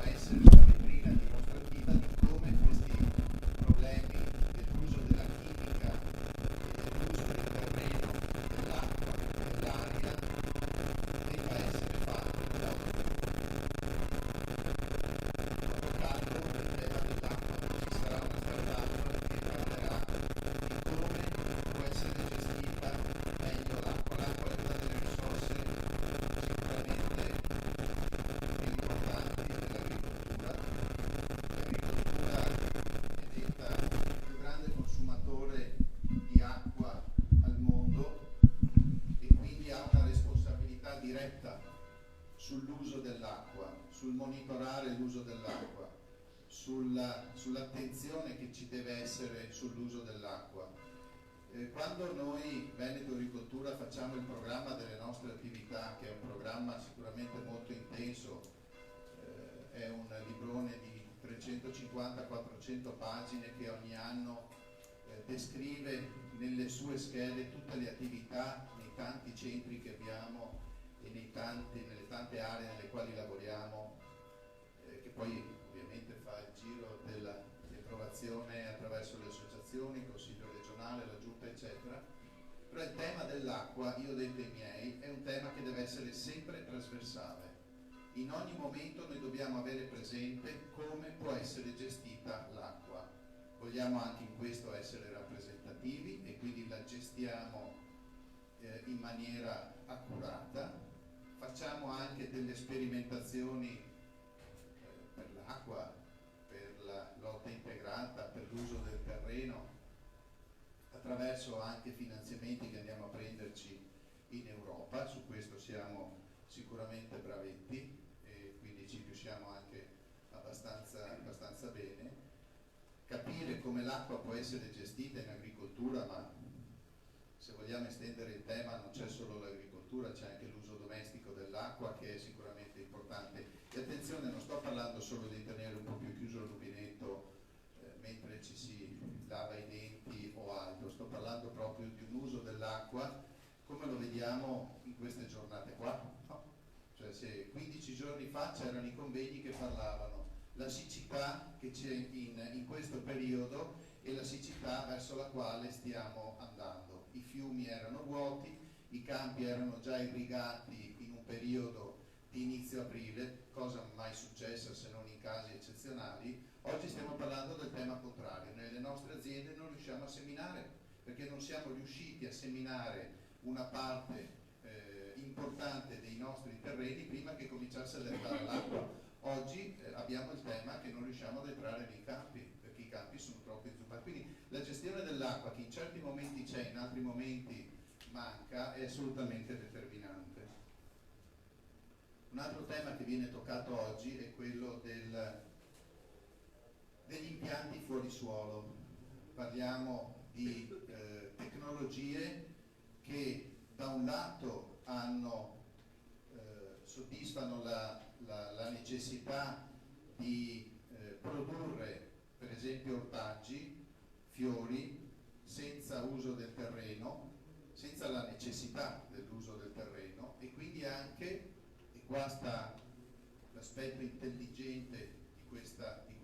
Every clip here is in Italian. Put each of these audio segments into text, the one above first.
essere una vetrina dimostrativa di come questi problemi dell'uso della chimica e dell'uso del terreno, dell'acqua, dell'aria debba essere fatto da avvocato del tema dell'acqua. Ci sarà una startup che parlerà di come può essere gestita meglio l'acqua. L'acqua è una delle risorse sicuramente più importanti dell'agricoltura. L'agricoltura è detta il più grande consumatore di acqua al mondo e quindi ha una responsabilità diretta sull'uso dell'acqua, sul monitorare l'uso dell'acqua, sull'attenzione che ci deve essere sull'uso dell'acqua. Quando noi Veneto Agricoltura facciamo il programma delle nostre attività, che è un programma sicuramente molto intenso, è un librone di 350-400 pagine che ogni anno descrive nelle sue schede tutte le attività nei tanti centri che abbiamo e nelle tante aree nelle quali lavoriamo, che poi ovviamente fa il giro di approvazione attraverso le associazioni, il Consiglio regionale, la Giunta eccetera. Però il tema dell'acqua, io ho detto ai miei, è un tema che deve essere sempre trasversale. In ogni momento noi dobbiamo avere presente come può essere gestita l'acqua. Vogliamo anche in questo essere rappresentativi e quindi la gestiamo in maniera accurata. Facciamo anche delle sperimentazioni per l'acqua, per la lotta integrata, per l'uso del terreno, attraverso anche finanziamenti che andiamo a prenderci in Europa. Su questo siamo sicuramente bravetti e quindi ci riusciamo anche abbastanza bene. Capire come l'acqua può essere gestita in agricoltura, ma se vogliamo estendere il tema non c'è solo l'agricoltura, c'è anche l'uso domestico dell'acqua che è sicuramente importante. E attenzione, non sto parlando solo di tenere un po' più chiuso il rubinetto mentre ci si lava i denti o altro, sto parlando proprio di un uso dell'acqua come lo vediamo in queste giornate qua. No? Cioè, se 15 giorni fa c'erano i convegni che parlavano la siccità che c'è in questo periodo e la siccità verso la quale stiamo andando. I fiumi erano vuoti, i campi erano già irrigati in un periodo di inizio aprile, cosa mai successa se non in casi eccezionali. Oggi stiamo parlando del tema contrario. Nelle nostre aziende non riusciamo a seminare perché non siamo riusciti a seminare una parte importante dei nostri terreni prima che cominciasse ad entrare l'acqua. Oggi abbiamo il tema che non riusciamo ad entrare nei campi perché i campi sono troppo inzuppati. Quindi la gestione dell'acqua, che in certi momenti c'è, in altri momenti manca, è assolutamente determinante. Un altro tema che viene toccato oggi è quello degli impianti fuori suolo. Parliamo di tecnologie che da un lato soddisfano la necessità di produrre per esempio ortaggi, fiori, senza uso del terreno, senza la necessità dell'uso del terreno, e quindi anche, e qua sta l'aspetto intelligente di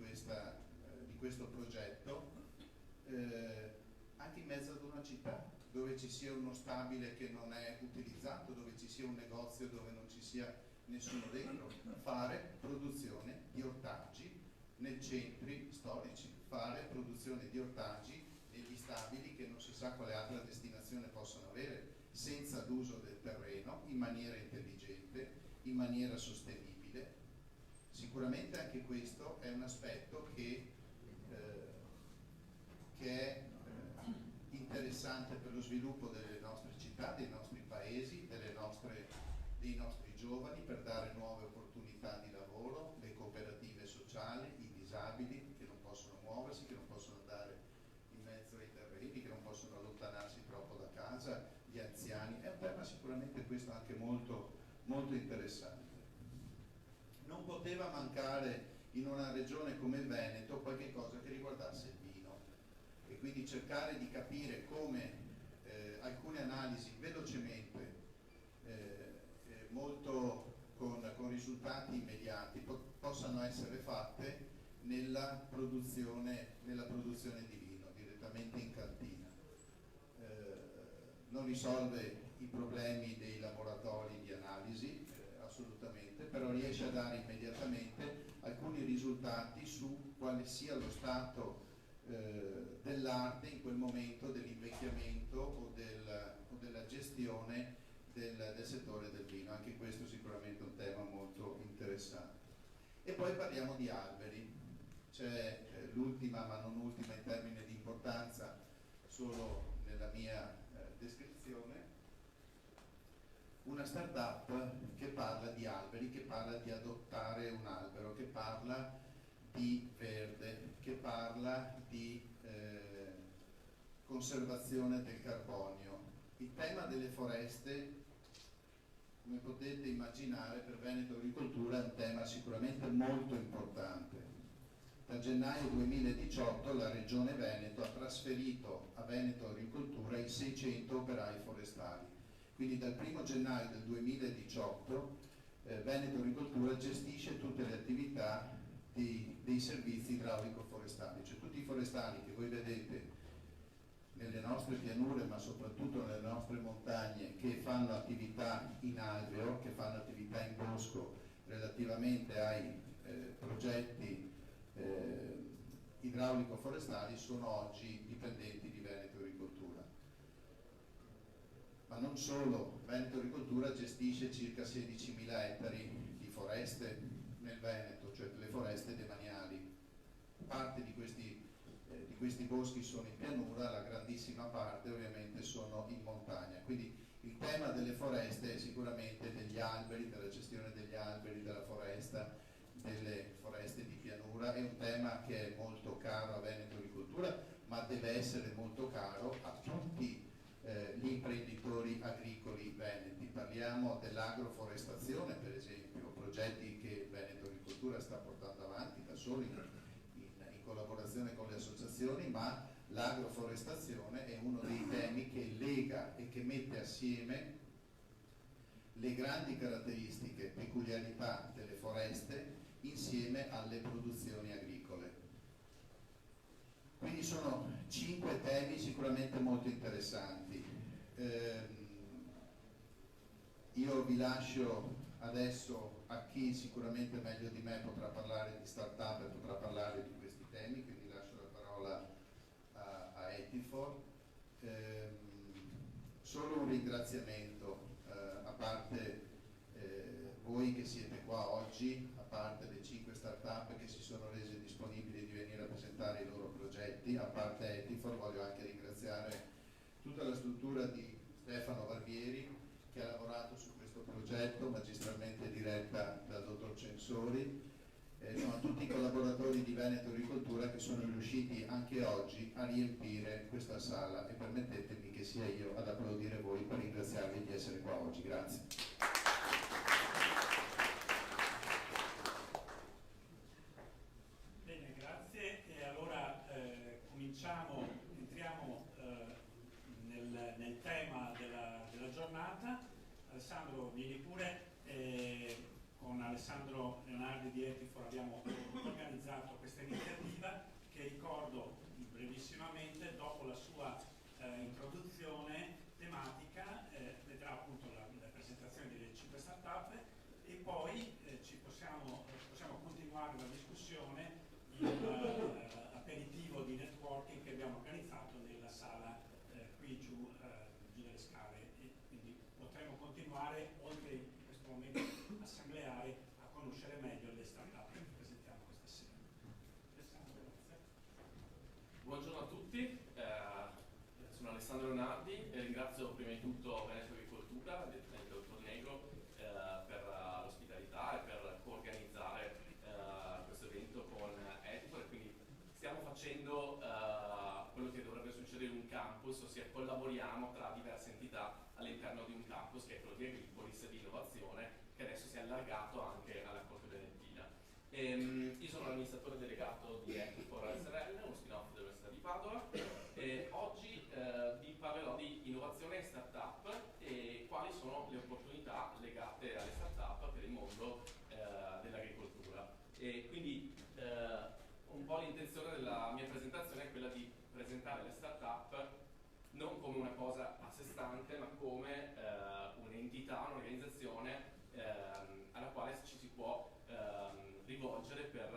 questo progetto, anche in mezzo ad una città dove ci sia uno stabile che non è utilizzato, dove ci sia un negozio dove non ci sia nessuno dentro, fare produzione di ortaggi nei centri storici, fare produzione di ortaggi negli stabili che non si sa quale altra destinazione possono avere, senza l'uso del terreno, in maniera intelligente, in maniera sostenibile. Sicuramente anche questo è un aspetto che è interessante per lo sviluppo delle nostre città, dei nostri paesi, dei nostri giovani, per dare nuove opportunità di lavoro, le cooperative sociali, i disabili che non possono muoversi, che non possono andare in mezzo ai terreni, che non possono allontanarsi troppo da casa, gli anziani. È un tema sicuramente questo anche molto, molto interessante. Non poteva mancare in una regione come il Veneto qualche cosa che riguardasse il vino, e quindi cercare di capire come alcune analisi velocemente, molto con risultati immediati, possano essere fatte nella produzione di vino, direttamente in cantina. Non risolve i problemi dei laboratori di analisi, assolutamente, però riesce a dare immediatamente alcuni risultati su quale sia lo stato dell'arte in quel momento dell'invecchiamento o della gestione del settore del vino. Anche questo sicuramente è un tema molto interessante. E poi parliamo di alberi. C'è l'ultima, ma non ultima in termini di importanza, solo nella mia descrizione, una startup che parla di alberi, che parla di adottare un albero, che parla di verde, che parla di conservazione del carbonio. Il tema delle foreste, come potete immaginare, per Veneto Agricoltura è un tema sicuramente molto importante. Da gennaio 2018 la Regione Veneto ha trasferito a Veneto Agricoltura i 600 operai forestali. Quindi dal 1 gennaio del 2018 Veneto Agricoltura gestisce tutte le attività dei servizi idraulico-forestali, cioè tutti i forestali che voi vedete nelle nostre pianure, ma soprattutto nelle nostre montagne, che fanno attività in alveo, che fanno attività in bosco relativamente ai progetti idraulico-forestali, sono oggi dipendenti di Veneto Agricoltura. Ma non solo, Veneto Agricoltura gestisce circa 16.000 ettari di foreste nel Veneto, cioè le foreste demaniali. Parte di questi boschi sono in pianura, la grandissima parte ovviamente sono in montagna. Quindi il tema delle foreste è sicuramente degli alberi, della gestione degli alberi, della foresta, delle foreste di pianura, è un tema che è molto caro a Veneto Agricoltura, ma deve essere molto caro a tutti gli imprenditori agricoli veneti. Parliamo dell'agroforestazione, per esempio, progetti che Veneto Agricoltura sta portando avanti da soli in collaborazione con le associazioni, ma l'agroforestazione è uno dei temi che lega e che mette assieme le grandi caratteristiche, peculiarità delle foreste insieme alle produzioni agricole. Quindi sono 5 temi sicuramente molto interessanti. Io vi lascio adesso a chi sicuramente meglio di me potrà parlare di startup e potrà parlare di questi temi, quindi lascio la parola a Etifor. Solo un ringraziamento, a parte voi che siete qua oggi, a parte le 5 startup che si sono rese disponibili di venire a presentare i loro progetti, a parte Etifor, voglio anche ringraziare tutta la struttura di Stefano Barbieri che ha lavorato su questo progetto, magistralmente diretta dal dottor Censori. Sono tutti i collaboratori di Veneto Agricoltura che sono riusciti anche oggi a riempire questa sala, e permettetemi che sia io ad applaudire voi per ringraziarvi di essere qua oggi. Grazie. Bene, grazie. E allora entriamo nel tema della giornata. Alessandro, vieni pure. Con Alessandro Leonardi di Etifor abbiamo organizzato questa iniziativa che, ricordo brevissimamente, dopo la sua introduzione tematica vedrà appunto la presentazione delle 5 startup, e poi possiamo continuare la discussione in un aperitivo di networking che abbiamo organizzato nella sala qui giù nelle scale, e quindi potremo continuare oltre in questo momento assembleare a conoscere meglio le startup che presentiamo questa sera. Alessandro, grazie. Buongiorno a tutti, sono Alessandro Leonardi e ringrazio prima di tutto Veneto Agricoltura, direttamente il dottor Negro, per l'ospitalità e per coorganizzare questo evento con Etifor. Quindi stiamo facendo quello che dovrebbe succedere in un campus, ossia collaboriamo tra diverse entità all'interno di un campus che è quello di Agripolis di innovazione, che adesso si è allargato anche alla Corte Venetina. Io sono l'amministratore delegato di Etifor SRL, uno spin-off dell'Università di Padova, e oggi vi parlerò di innovazione e startup e quali sono le opportunità legate alle startup per il mondo dell'agricoltura. presentare le start-up non come una cosa a sé stante, ma come un'entità, un'organizzazione alla quale ci si può rivolgere per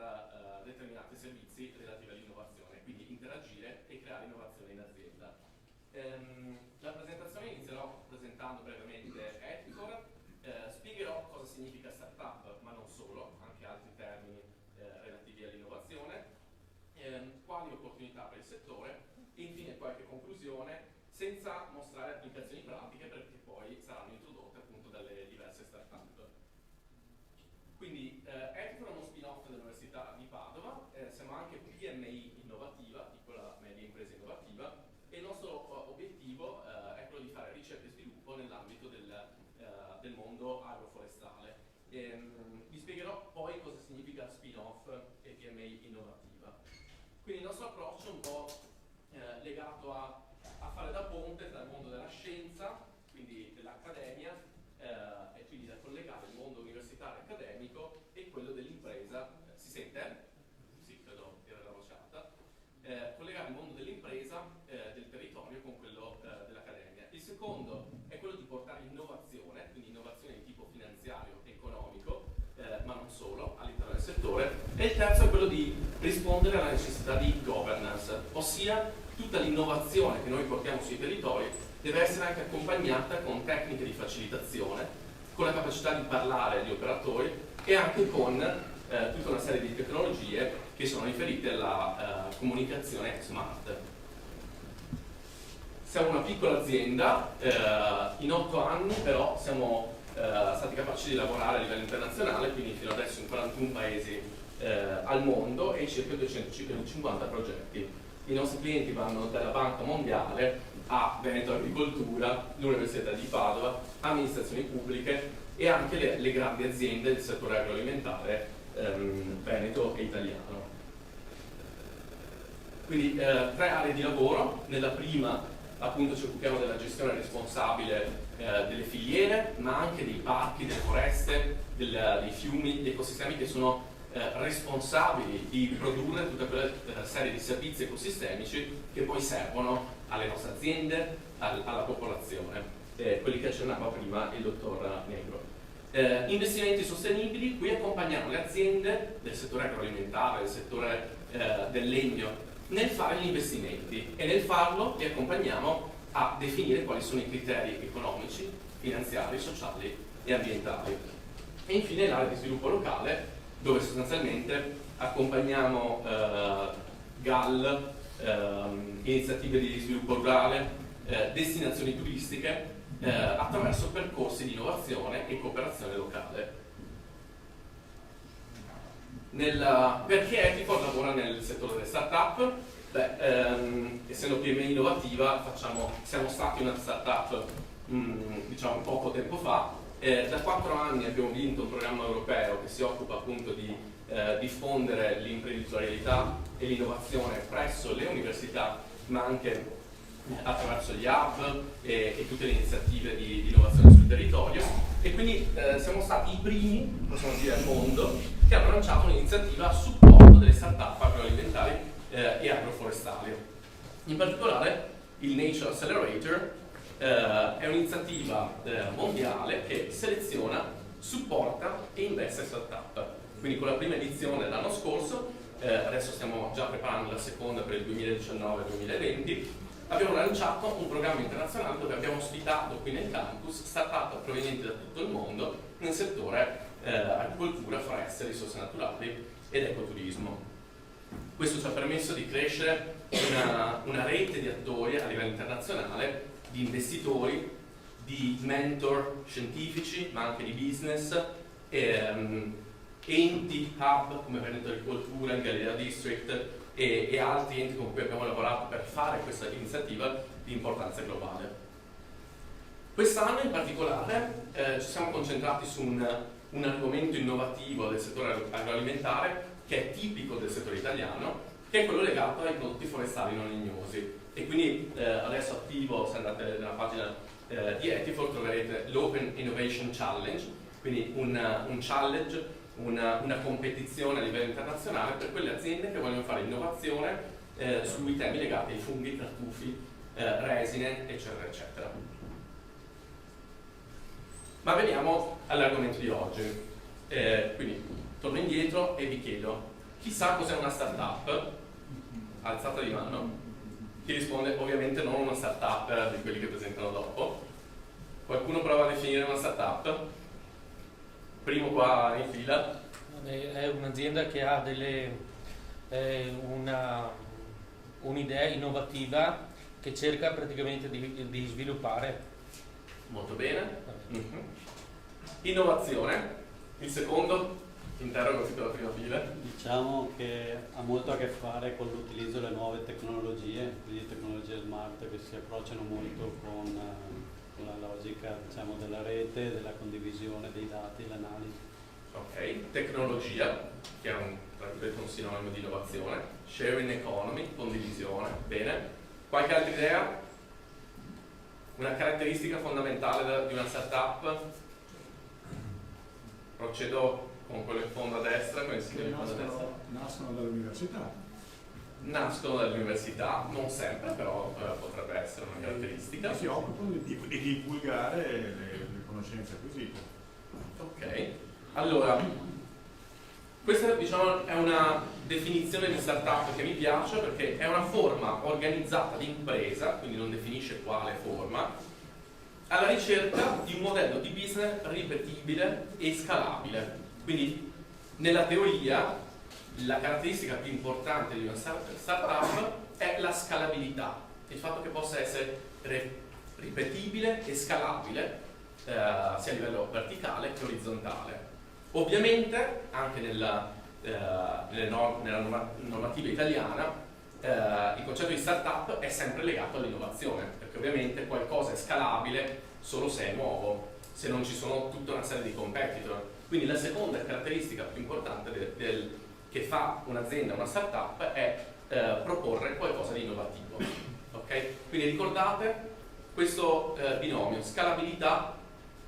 determinati servizi relativi all'innovazione, quindi interagire e creare innovazione in azienda. La presentazione inizierò presentando brevemente Etifor, spiegherò cosa significa startup, ma non solo, anche altri termini relativi all'innovazione, quali opportunità per il settore e infine qualche conclusione, senza mostrare applicazioni pratiche perché poi saranno introdotte appunto dalle diverse startup. Quindi Etifor è uno spin-off dell'Università di Padova, siamo anche PMI innovativa, piccola media impresa innovativa, e il nostro obiettivo è quello di fare ricerca e sviluppo nell'ambito del mondo agroforestale. Vi spiegherò poi cosa significa spin-off e PMI innovativa. Quindi il nostro approccio è un po' legato a fare da ponte tra il mondo della scienza, quindi dell'accademia, e quindi da collegare il mondo universitario accademico e quello dell'impresa. Si sente? Sì, credo era la vociata. Collegare il mondo dell'impresa, del territorio con quello dell'accademia. Il secondo è quello di portare innovazione, quindi innovazione di tipo finanziario, economico, ma non solo, all'interno del settore. E il terzo è quello di rispondere alla necessità di governance, ossia tutta l'innovazione che noi portiamo sui territori deve essere anche accompagnata con tecniche di facilitazione, con la capacità di parlare agli operatori e anche con tutta una serie di tecnologie che sono riferite alla comunicazione smart. Siamo una piccola azienda, in 8 anni però siamo stati capaci di lavorare a livello internazionale, quindi fino adesso in 41 paesi al mondo e circa 250 progetti. I nostri clienti vanno dalla Banca Mondiale a Veneto Agricoltura, l'Università di Padova, amministrazioni pubbliche e anche le grandi aziende del settore agroalimentare veneto e italiano. Quindi 3 aree di lavoro. Nella prima appunto ci occupiamo della gestione responsabile delle filiere, ma anche dei parchi, delle foreste, dei fiumi, degli ecosistemi che sono responsabili di produrre tutta quella serie di servizi ecosistemici che poi servono alle nostre aziende, alla popolazione, quelli che accennava prima il dottor Negro. Investimenti sostenibili, qui accompagniamo le aziende del settore agroalimentare, del settore del legno, nel fare gli investimenti e nel farlo li accompagniamo a definire quali sono i criteri economici, finanziari, sociali e ambientali. E infine l'area di sviluppo locale, dove sostanzialmente accompagniamo GAL, iniziative di sviluppo rurale, destinazioni turistiche, attraverso percorsi di innovazione e cooperazione locale. Perché Etifor lavora nel settore delle start-up? Essendo PMI innovativa, siamo stati una start-up diciamo poco tempo fa. Da 4 anni abbiamo vinto un programma europeo che si occupa appunto di diffondere l'imprenditorialità e l'innovazione presso le università, ma anche attraverso gli hub e tutte le iniziative di innovazione sul territorio, e quindi siamo stati i primi, possiamo dire, al mondo che hanno lanciato un'iniziativa a supporto delle start-up agroalimentari e agroforestali. In particolare il Nature Accelerator è un'iniziativa mondiale che seleziona, supporta e investe start-up. Quindi con la prima edizione dell'anno scorso, adesso stiamo già preparando la seconda per il 2019-2020, abbiamo lanciato un programma internazionale dove abbiamo ospitato qui nel campus start-up provenienti da tutto il mondo nel settore agricoltura, foreste, risorse naturali ed ecoturismo. Questo ci ha permesso di crescere una rete di attori a livello internazionale, di investitori, di mentor scientifici, ma anche di business, enti, hub come Veneto Agricoltura, il Galileo District e altri enti con cui abbiamo lavorato per fare questa iniziativa di importanza globale. Quest'anno in particolare ci siamo concentrati su un argomento innovativo del settore agroalimentare che è tipico del settore italiano, che è quello legato ai prodotti forestali non legnosi. E quindi adesso attivo, se andate nella pagina di Etifor, troverete l'Open Innovation Challenge, quindi un challenge, una competizione a livello internazionale per quelle aziende che vogliono fare innovazione sui temi legati ai funghi, tartufi, resine, eccetera, eccetera. Ma veniamo all'argomento di oggi. Quindi torno indietro e vi chiedo, chi sa cos'è una startup? Alzata di mano. Chi risponde ovviamente non una startup di quelli che presentano dopo. Qualcuno prova a definire una startup? Primo qua in fila. È un'azienda che ha un'idea innovativa che cerca praticamente di sviluppare. Molto bene. Innovazione. Il secondo, interrogo tutta la prima fila. Diciamo che ha molto a che fare con l'utilizzo delle nuove tecnologie, quindi tecnologie smart che si approcciano molto con la logica, diciamo, della rete, della condivisione dei dati, l'analisi. Ok, tecnologia, che è tra virgolette un sinonimo di innovazione. Sharing economy, condivisione, bene. Qualche altra idea? Una caratteristica fondamentale di una startup? Procedo con quello in fondo a destra, con il signore in fondo a destra. Nascono dall'università. Nascono dall'università, non sempre, però potrebbe essere una caratteristica. E si occupano di divulgare le conoscenze acquisite. Ok, allora, questa diciamo è una definizione di startup che mi piace perché è una forma organizzata di impresa, quindi non definisce quale forma, alla ricerca di un modello di business ripetibile e scalabile. Quindi nella teoria la caratteristica più importante di una startup è la scalabilità, il fatto che possa essere ripetibile e scalabile sia a livello verticale che orizzontale. Ovviamente anche nella normativa italiana il concetto di startup è sempre legato all'innovazione, perché ovviamente qualcosa è scalabile solo se è nuovo, se non ci sono tutta una serie di competitor. Quindi la seconda caratteristica più importante che fa un'azienda, una startup, è proporre qualcosa di innovativo. Okay? Quindi ricordate questo binomio, scalabilità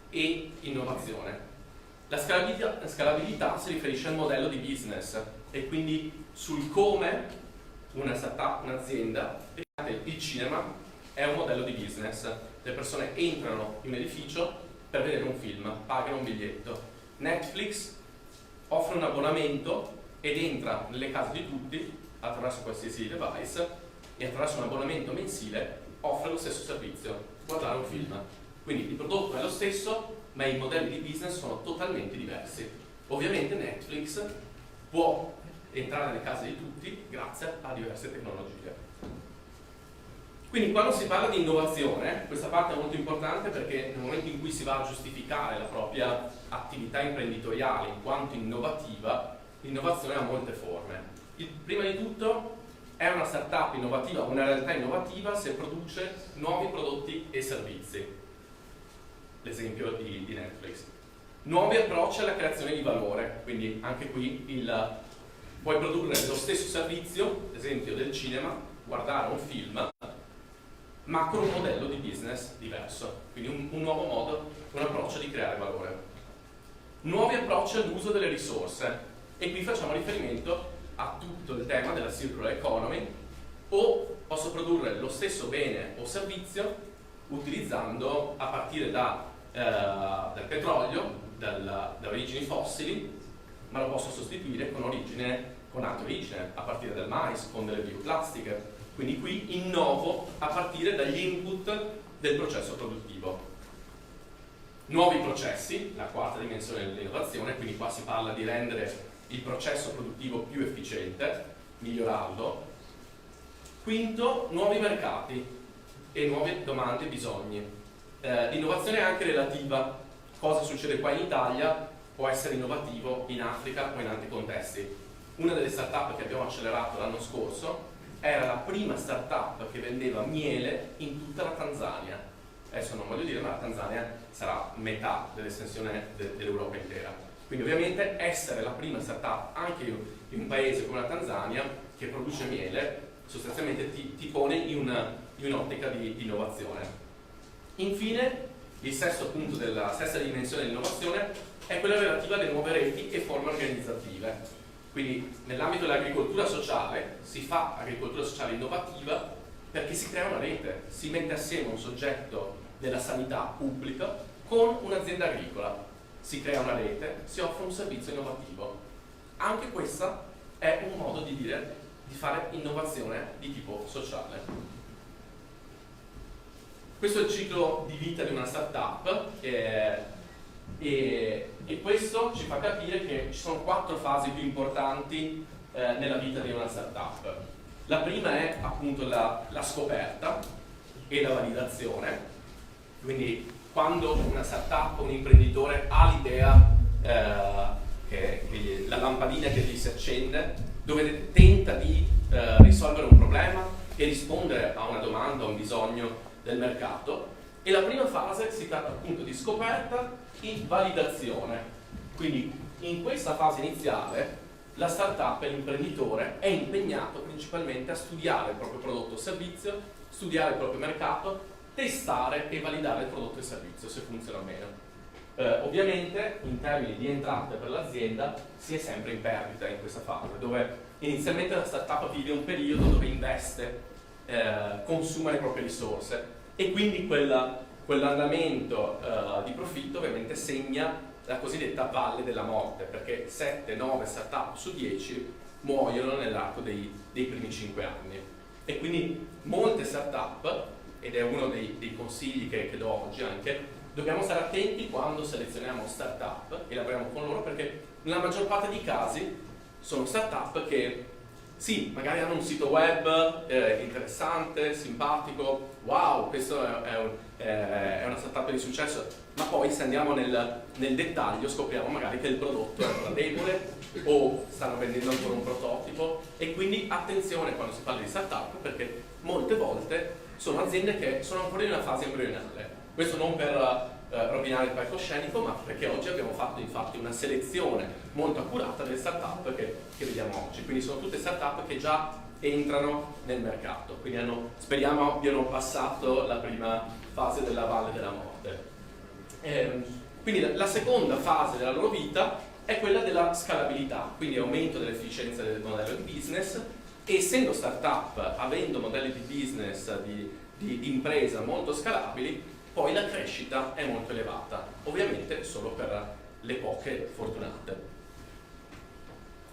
e innovazione. La scalabilità si riferisce al modello di business e quindi sul come una startup, un'azienda, il cinema è un modello di business. Le persone entrano in un edificio per vedere un film, pagano un biglietto. Netflix offre un abbonamento ed entra nelle case di tutti attraverso qualsiasi device e attraverso un abbonamento mensile offre lo stesso servizio, guardare un film. Quindi il prodotto è lo stesso, ma i modelli di business sono totalmente diversi. Ovviamente Netflix può entrare nelle case di tutti grazie a diverse tecnologie. Quindi quando si parla di innovazione, questa parte è molto importante perché nel momento in cui si va a giustificare la propria attività imprenditoriale in quanto innovativa, l'innovazione ha molte forme. Prima di tutto è una startup innovativa, una realtà innovativa se produce nuovi prodotti e servizi. L'esempio di Netflix. Nuovi approcci alla creazione di valore, quindi anche qui puoi produrre lo stesso servizio, esempio del cinema, guardare un film, ma con un modello di business diverso, quindi un nuovo modo, un approccio di creare valore. Nuovi approcci all'uso delle risorse, e qui facciamo riferimento a tutto il tema della circular economy, o posso produrre lo stesso bene o servizio utilizzando a partire dal petrolio, da origini fossili, ma lo posso sostituire con altre origini, a partire dal mais, con delle bioplastiche. Quindi qui innovo a partire dagli input del processo produttivo. Nuovi processi, la quarta dimensione dell'innovazione, quindi qua si parla di rendere il processo produttivo più efficiente, migliorarlo. Quinto, nuovi mercati e nuove domande e bisogni. L'innovazione è anche relativa. Cosa succede qua in Italia può essere innovativo in Africa o in altri contesti. Una delle startup che abbiamo accelerato l'anno scorso era la prima startup che vendeva miele in tutta la Tanzania. Adesso non voglio dire, ma la Tanzania sarà metà dell'estensione dell'Europa intera. Quindi ovviamente essere la prima startup anche in un paese come la Tanzania che produce miele sostanzialmente ti pone in un'ottica di innovazione. Infine, il sesto punto della stessa dimensione dell'innovazione è quella relativa alle nuove reti e forme organizzative. Quindi nell'ambito dell'agricoltura sociale si fa agricoltura sociale innovativa perché si crea una rete, si mette assieme un soggetto della sanità pubblica con un'azienda agricola, si crea una rete, si offre un servizio innovativo. Anche questo è un modo di dire di fare innovazione di tipo sociale. Questo è il ciclo di vita di una startup e questo ci fa capire che ci sono 4 fasi più importanti nella vita di una startup. La prima è appunto la scoperta e la validazione, quindi quando una startup, un imprenditore ha l'idea, la lampadina che gli si accende, dove tenta di risolvere un problema e rispondere a una domanda, a un bisogno del mercato, e la prima fase si tratta appunto di scoperta e validazione. Quindi in questa fase iniziale la startup e l'imprenditore è impegnato principalmente a studiare il proprio prodotto o servizio, studiare il proprio mercato, testare e validare il prodotto e servizio se funziona o meno. Ovviamente in termini di entrate per l'azienda si è sempre in perdita in questa fase, dove inizialmente la startup vive un periodo dove investe, consuma le proprie risorse e quindi quell'andamento di profitto ovviamente segna la cosiddetta valle della morte, perché 7-9 startup su 10 muoiono nell'arco dei primi 5 anni. E quindi molte startup, ed è uno dei consigli che do oggi anche, dobbiamo stare attenti quando selezioniamo startup e lavoriamo con loro, perché nella maggior parte dei casi sono startup che sì, magari hanno un sito web interessante, simpatico, wow, questo è una startup di successo, ma poi se andiamo nel dettaglio scopriamo magari che il prodotto è ancora debole o stanno vendendo ancora un prototipo, e quindi attenzione quando si parla di startup, perché molte volte sono aziende che sono ancora in una fase embrionale. Questo non per rovinare il palcoscenico, ma perché oggi abbiamo fatto infatti una selezione molto accurata delle startup che vediamo oggi. Quindi sono tutte startup che già entrano nel mercato, quindi speriamo abbiano passato la prima fase della valle della morte. Quindi la seconda fase della loro vita è quella della scalabilità, quindi aumento dell'efficienza del modello di business, e essendo startup, avendo modelli di business di impresa molto scalabili, poi la crescita è molto elevata, ovviamente solo per le poche fortunate.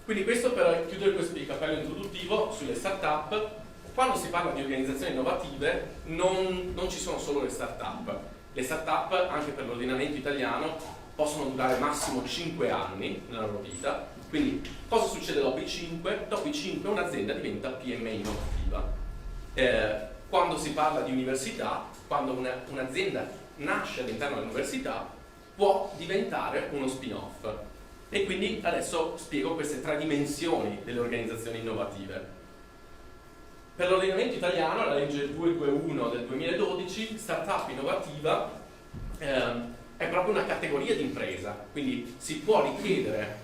Quindi questo per chiudere questo cappello introduttivo sulle startup. Quando si parla di organizzazioni innovative non ci sono solo le startup. Le startup, anche per l'ordinamento italiano, possono durare massimo 5 anni nella loro vita. Quindi cosa succede dopo i 5? Dopo i 5 un'azienda diventa PMI innovativa. Quando si parla di università, quando un'azienda nasce all'interno dell'università, può diventare uno spin-off. E quindi adesso spiego queste 3 dimensioni delle organizzazioni innovative. Per l'ordinamento italiano, la legge 221 del 2012, startup innovativa è proprio una categoria di impresa, quindi si può richiedere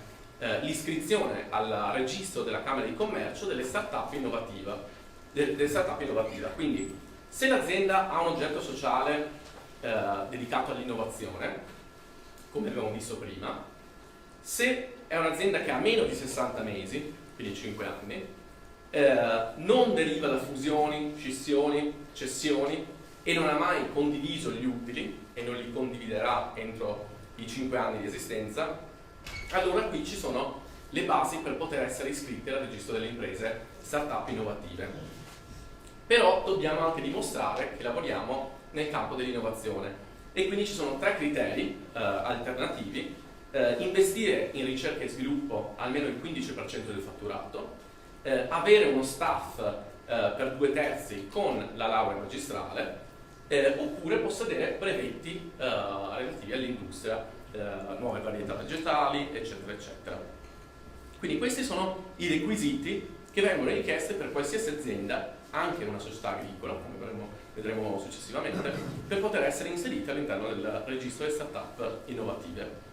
l'iscrizione al registro della Camera di Commercio delle startup innovative. Quindi se l'azienda ha un oggetto sociale dedicato all'innovazione, come abbiamo visto prima, se è un'azienda che ha meno di 60 mesi, quindi 5 anni, non deriva da fusioni, scissioni, cessioni e non ha mai condiviso gli utili e non li condividerà entro i 5 anni di esistenza, allora qui ci sono le basi per poter essere iscritti al registro delle imprese startup innovative. Però dobbiamo anche dimostrare che lavoriamo nel campo dell'innovazione, e quindi ci sono 3 criteri alternativi: investire in ricerca e sviluppo almeno il 15% del fatturato, avere uno staff per 2/3 con la laurea magistrale, oppure possedere brevetti relativi all'industria, nuove varietà vegetali, eccetera eccetera. Quindi questi sono i requisiti che vengono richiesti per qualsiasi azienda, anche una società agricola, come vedremo successivamente, per poter essere inserita all'interno del registro delle startup innovative.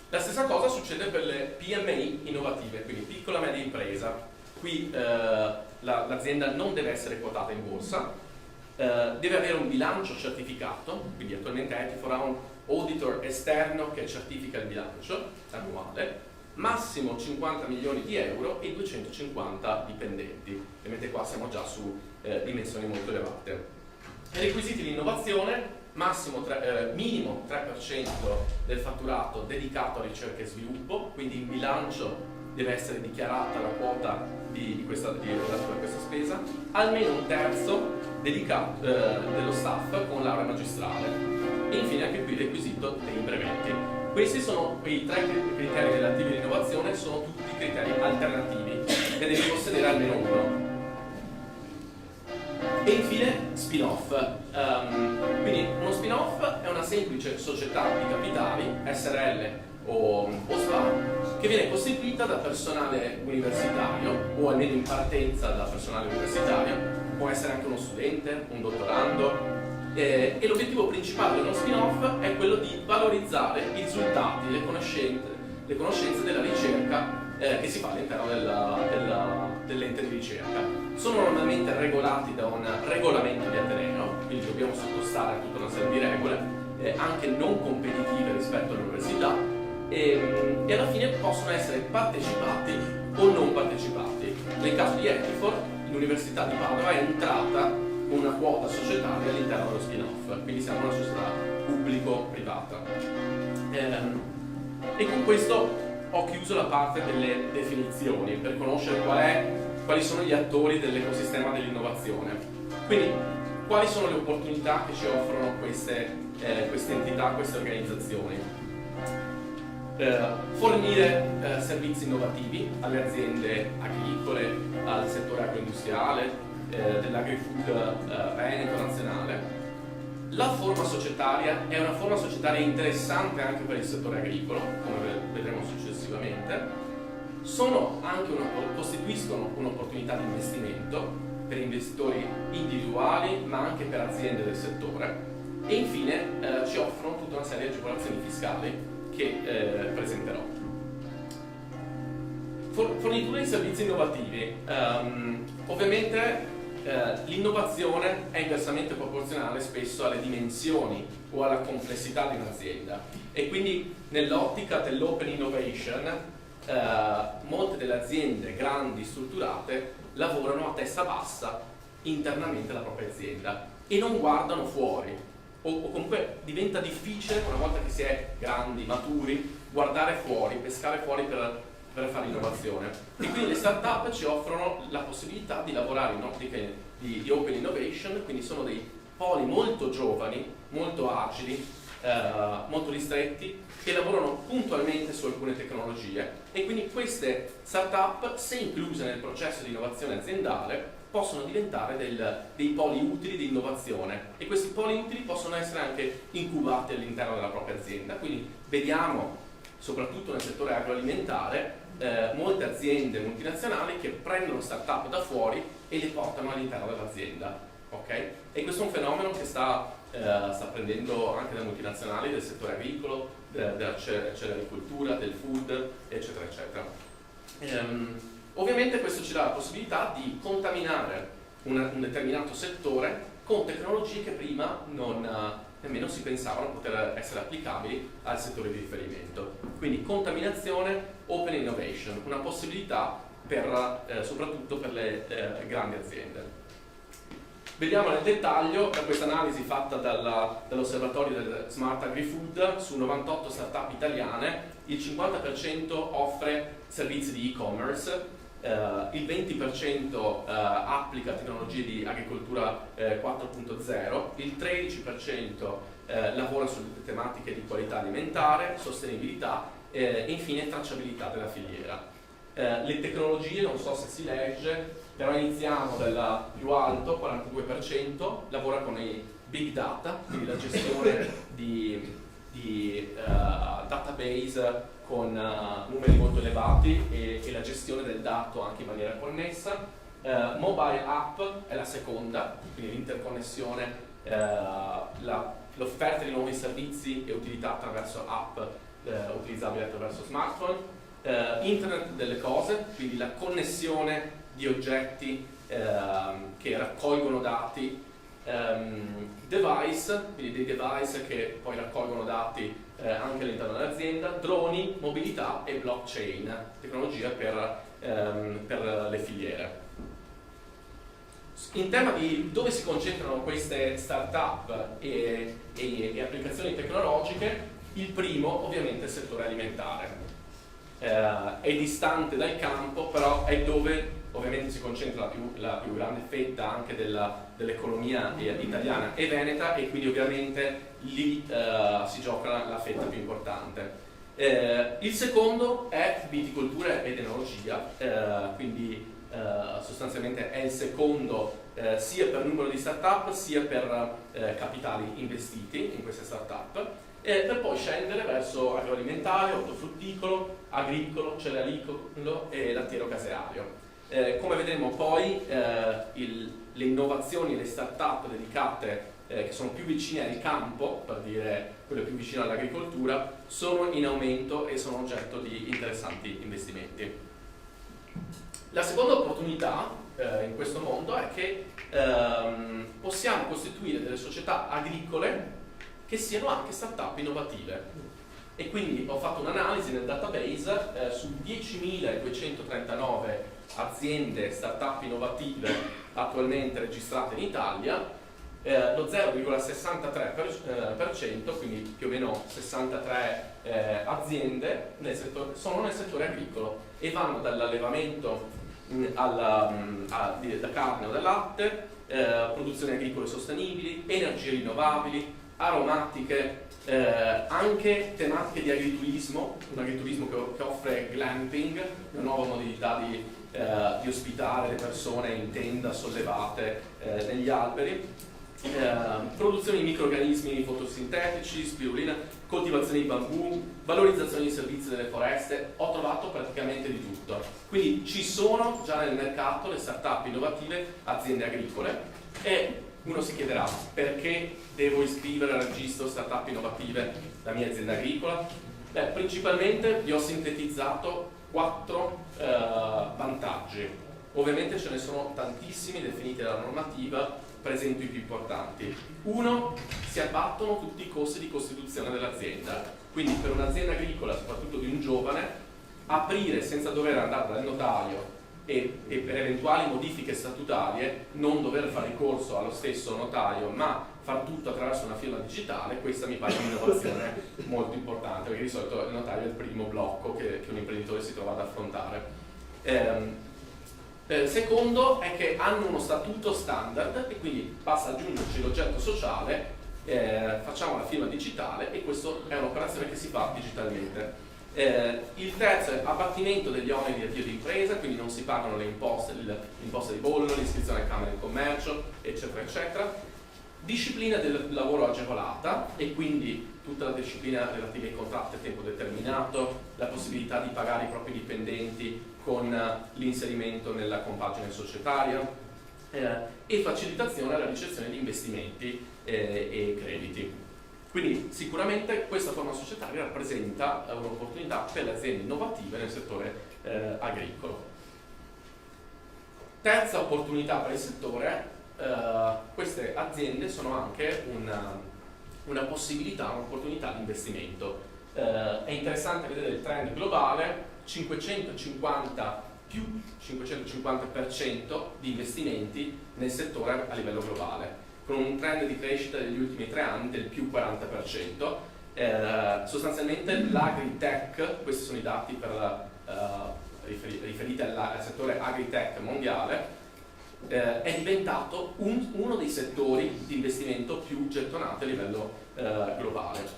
La stessa cosa succede per le PMI innovative, quindi piccola e media impresa. Qui l'azienda non deve essere quotata in borsa, deve avere un bilancio certificato, quindi attualmente Etifor ha un auditor esterno che certifica il bilancio annuale, massimo 50 milioni di euro e 250 dipendenti. Ovviamente qua siamo già su dimensioni molto elevate. I requisiti di innovazione: minimo 3% del fatturato dedicato a ricerca e sviluppo, quindi in bilancio deve essere dichiarata la quota di questa spesa, almeno un terzo dedicato dello staff con laurea magistrale, e infine anche qui il requisito dei brevetti. Questi sono i 3 criteri relativi all'innovazione, sono tutti criteri alternativi e devi possedere almeno uno. E infine spin-off. Quindi uno spin-off è una semplice società di capitali, SRL o SPA, che viene costituita da personale universitario o almeno in partenza da personale universitario, può essere anche uno studente, un dottorando, e l'obiettivo principale dello spin-off è quello di valorizzare i risultati, le conoscenze della ricerca che si fa all'interno dell'ente di ricerca. Sono normalmente regolati da un regolamento di Ateneo, quindi dobbiamo sottostare a tutta una serie di regole, anche non competitive rispetto all'università, e alla fine possono essere partecipati o non partecipati. Nel caso di Etifor, l'Università di Padova è entrata con una quota societaria all'interno dello spin-off, quindi siamo una società pubblico-privata. E con questo ho chiuso la parte delle definizioni per conoscere quali sono gli attori dell'ecosistema dell'innovazione. Quindi, quali sono le opportunità che ci offrono queste entità, queste organizzazioni? Fornire servizi innovativi alle aziende agricole, al settore agroindustriale, dell'agri-food veneto nazionale. La forma societaria è una forma societaria interessante anche per il settore agricolo, come vedremo successivamente. Costituiscono un'opportunità di investimento per investitori individuali ma anche per aziende del settore, e infine ci offrono tutta una serie di agevolazioni fiscali che presenterò. Fornitura di servizi innovativi. Ovviamente l'innovazione è inversamente proporzionale spesso alle dimensioni o alla complessità di un'azienda, e quindi nell'ottica dell'open innovation molte delle aziende grandi, strutturate, lavorano a testa bassa internamente alla propria azienda e non guardano fuori, o comunque diventa difficile, una volta che si è grandi, maturi, guardare fuori, pescare fuori per fare innovazione. E quindi le start-up ci offrono la possibilità di lavorare in ottiche di open innovation, quindi sono dei poli molto giovani, molto agili, molto ristretti, che lavorano puntualmente su alcune tecnologie, e quindi queste start-up, se incluse nel processo di innovazione aziendale, possono diventare dei poli utili di innovazione, e questi poli utili possono essere anche incubati all'interno della propria azienda. Quindi vediamo, soprattutto nel settore agroalimentare, molte aziende multinazionali che prendono start-up da fuori e le portano all'interno dell'azienda. Okay? E questo è un fenomeno che sta prendendo anche da multinazionali del settore agricolo, della celericoltura, del food, eccetera, eccetera. Ovviamente questo ci dà la possibilità di contaminare un determinato settore con tecnologie che prima nemmeno si pensavano poter essere applicabili al settore di riferimento. Quindi contaminazione, open innovation, una possibilità soprattutto per le grandi aziende. Vediamo nel dettaglio da questa analisi fatta dall'osservatorio del Smart Agri-Food su 98 start-up italiane. Il 50% offre servizi di e-commerce, il 20% applica tecnologie di agricoltura 4.0, il 13% lavora sulle tematiche di qualità alimentare, sostenibilità e infine tracciabilità della filiera. Le tecnologie, non so se si legge, però iniziamo dal più alto, 42%, lavora con i big data, quindi la gestione di database con numeri molto elevati e la gestione del dato anche in maniera connessa. Mobile app è la seconda, quindi l'interconnessione, l'offerta di nuovi servizi e utilità attraverso app utilizzabili attraverso smartphone. Internet delle cose, quindi la connessione di oggetti che raccolgono dati, device, quindi dei device che poi raccolgono dati anche all'interno dell'azienda, droni, mobilità e blockchain, tecnologia per le filiere. In tema di dove si concentrano queste start-up e applicazioni tecnologiche, il primo ovviamente è il settore alimentare. È distante dal campo, però è dove ovviamente si concentra la più grande fetta anche dell'economia italiana e veneta, e quindi ovviamente lì si gioca la fetta più importante. Il secondo è viticoltura ed enologia, quindi sostanzialmente è il secondo sia per numero di start-up sia per capitali investiti in queste start-up, per poi scendere verso agroalimentare, ortofrutticolo, agricolo, cerealicolo e lattiero caseario. Come vedremo poi le innovazioni e le start-up dedicate che sono più vicine al campo, per dire quelle più vicine all'agricoltura, sono in aumento e sono oggetto di interessanti investimenti. La seconda opportunità in questo mondo è che possiamo costituire delle società agricole che siano anche start-up innovative. E quindi ho fatto un'analisi nel database su 10.239 aziende start-up innovative attualmente registrate in Italia. Lo 0,63%, quindi più o meno 63 aziende sono nel settore agricolo e vanno dall'allevamento da carne o da latte, produzioni agricole sostenibili, energie rinnovabili, aromatiche, anche tematiche di agriturismo, un agriturismo che offre glamping, una nuova modalità di ospitare le persone in tenda sollevate negli alberi, produzione di microrganismi fotosintetici, spirulina, coltivazione di bambù, valorizzazione di servizi delle foreste. Ho trovato praticamente di tutto. Quindi ci sono già nel mercato le start-up innovative, aziende agricole, e uno si chiederà: perché devo iscrivere al registro start-up innovative la mia azienda agricola? Principalmente vi ho sintetizzato 4 vantaggi. Ovviamente ce ne sono tantissimi definiti dalla normativa, presento i più importanti. Uno, si abbattono tutti i costi di costituzione dell'azienda, quindi per un'azienda agricola, soprattutto di un giovane, aprire senza dover andare dal notaio e per eventuali modifiche statutarie non dover fare ricorso allo stesso notaio, ma far tutto attraverso una firma digitale, questa mi pare un'innovazione molto importante, perché di solito il notario è il primo blocco che un imprenditore si trova ad affrontare. Secondo è che hanno uno statuto standard e quindi basta aggiungerci l'oggetto sociale, facciamo la firma digitale e questa è un'operazione che si fa digitalmente. Il terzo è abbattimento degli oneri di avvio di impresa, quindi non si pagano le imposte, l'imposta di bollo, l'iscrizione alle Camere di Commercio, eccetera, eccetera. Disciplina del lavoro agevolata e quindi tutta la disciplina relativa ai contratti a tempo determinato, la possibilità di pagare i propri dipendenti con l'inserimento nella compagine societaria e facilitazione alla ricezione di investimenti e crediti. Quindi sicuramente questa forma societaria rappresenta un'opportunità per le aziende innovative nel settore agricolo. Terza opportunità per il settore, queste aziende sono anche una possibilità, un'opportunità di investimento. È interessante vedere il trend globale, 550 più 550% di investimenti nel settore a livello globale, con un trend di crescita degli ultimi 3 anni del più 40%. Sostanzialmente l'agritech, questi sono i dati riferiti al settore agritech mondiale, è diventato uno dei settori di investimento più gettonati a livello globale.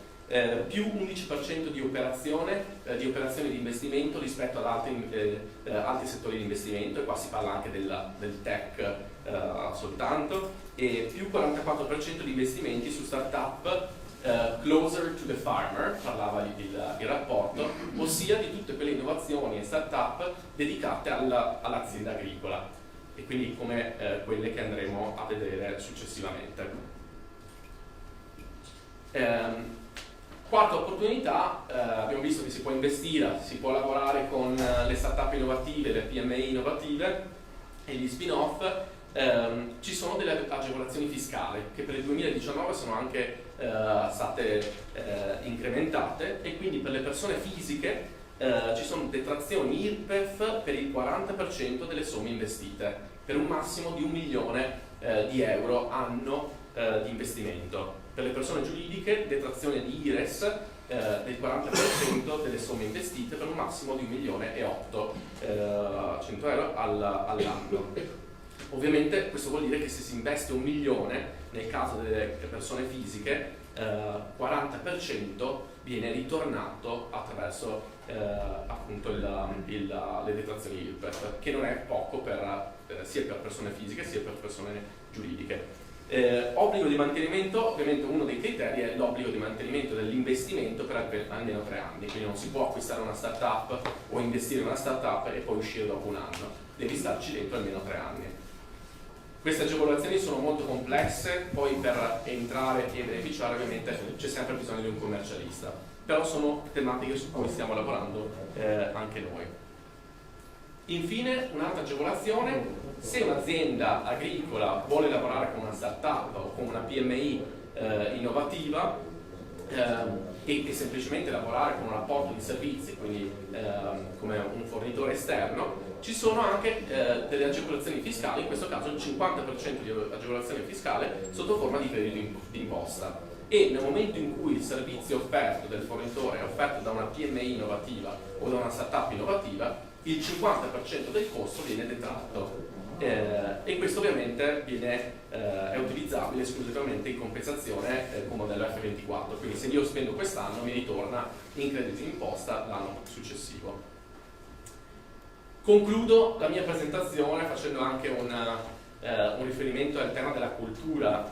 Più 11% di operazioni di investimento rispetto ad altri settori di investimento, e qua si parla anche del tech soltanto, e più 44% di investimenti su startup closer to the farmer, parlava il rapporto, ossia di tutte quelle innovazioni e startup dedicate all'azienda agricola, e quindi come quelle che andremo a vedere successivamente. Quarta opportunità, abbiamo visto che si può investire, si può lavorare con le startup innovative, le PMI innovative e gli spin-off. ci sono delle agevolazioni fiscali che per il 2019 sono anche state incrementate, e quindi per le persone fisiche ci sono detrazioni IRPEF per il 40% delle somme investite, per un massimo di 1 milione di euro anno di investimento. Per le persone giuridiche detrazione di IRES del 40% delle somme investite, per un massimo di 1.800.000 euro all'anno. Ovviamente questo vuol dire che se si investe 1 milione nel caso delle persone fisiche, 40% viene ritornato attraverso appunto le detrazioni IRPEF, che non è poco sia per persone fisiche sia per persone giuridiche. Obbligo di mantenimento, ovviamente uno dei criteri è l'obbligo di mantenimento dell'investimento per almeno 3 anni, quindi non si può acquistare una startup o investire in una startup e poi uscire dopo un anno, devi starci dentro almeno 3 anni. Queste agevolazioni sono molto complesse, poi per entrare e beneficiare ovviamente c'è sempre bisogno di un commercialista, però sono tematiche su cui stiamo lavorando anche noi. Infine, un'altra agevolazione: se un'azienda agricola vuole lavorare con una startup o con una PMI innovativa e semplicemente lavorare con un rapporto di servizi, quindi come un fornitore esterno, ci sono anche delle agevolazioni fiscali, in questo caso il 50% di agevolazione fiscale sotto forma di credito d'imposta. E nel momento in cui il servizio offerto del fornitore è offerto da una PMI innovativa o da una startup innovativa, il 50% del costo viene detratto. E questo ovviamente è utilizzabile esclusivamente in compensazione con modello F24, quindi se io spendo quest'anno mi ritorna in credito d'imposta l'anno successivo. Concludo la mia presentazione facendo anche un riferimento al tema della cultura